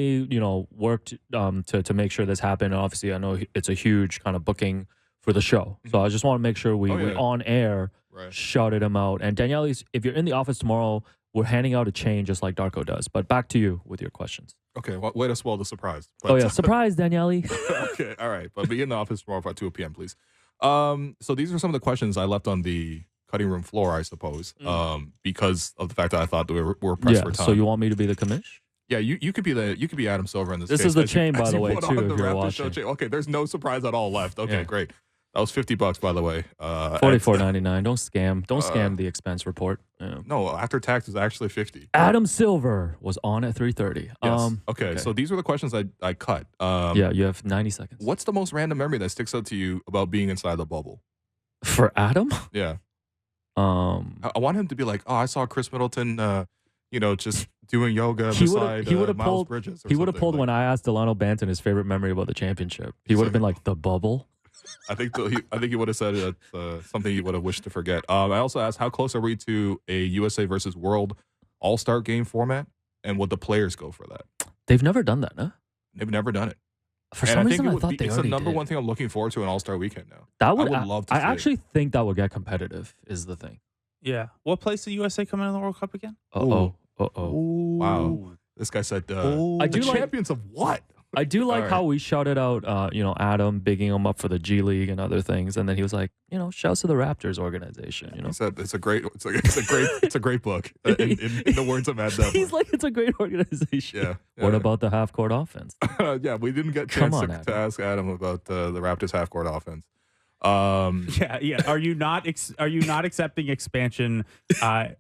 worked to make sure this happened. And obviously, I know it's a huge kind of booking for the show. So I just want to make sure we on air shouted him out. And Danielle, if you're in the office tomorrow, we're handing out a chain just like Darko does. But back to you with your questions. Okay, well, way to spoil the surprise. But, Surprise, Danielle. Okay, all right. But be in the office tomorrow at 2 p.m., please. So these are some of the questions I left on the cutting room floor, I suppose, because of the fact that I thought that we were pressed for time. So you want me to be the commish? Yeah, you could be Adam Silver in this case. This is the chain, by the way, put too, on if you're watching. Okay, there's no surprise at all left. Okay, great. That was $50, by the way. $44.99. Don't scam the expense report. Yeah. No, after tax is actually $50. Adam Silver was on at 3:30. Yes. Okay, so these were the questions I cut. You have 90 seconds. What's the most random memory that sticks out to you about being inside the bubble? For Adam? Yeah. I want him to be like, oh, I saw Chris Middleton, just doing yoga beside Miles Bridges. He would have pulled when I asked Delano Banton his favorite memory about the championship. He would have been like, the bubble. I think he would have said something he would have wished to forget. I also asked, how close are we to a USA versus World All-Star game format, and would the players go for that? They've never done that, no? They've never done it. For some reason, I thought they it's already the number did. one thing I'm looking forward to an All-Star weekend now. I would love to. I actually think that would get competitive. Is the thing. Yeah. What place did USA come in the World Cup again? Wow. This guy said, I do the champions of what? I do like how we shouted out, Adam bigging him up for the G League and other things, and then he was like, shouts to the Raptors organization. He said it's a great book. In the words of Matt Devlin. He's like, it's a great organization. Yeah. What about the half court offense? Yeah, we didn't get a chance to ask Adam about the Raptors half court offense. Yeah. Are you not accepting expansion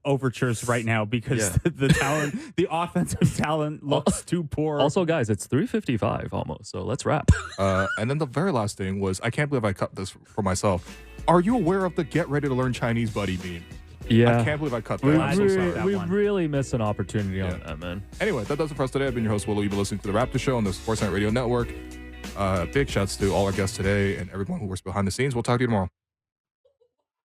overtures right now because the talent, the offensive talent looks too poor? Also, guys, it's 3:55 almost, so let's wrap. And then the very last thing was, I can't believe I cut this for myself. Are you aware of the "Get ready to learn Chinese, buddy" meme? Yeah, I can't believe I cut that. We, I'm so sorry. we really missed an opportunity on that, man. Anyway, that does it for us today. I've been your host, Willow. You've been listening to the Raptor Show on the Sportsnet Radio Network. Big shouts to all our guests today and everyone who works behind the scenes. We'll talk to you tomorrow.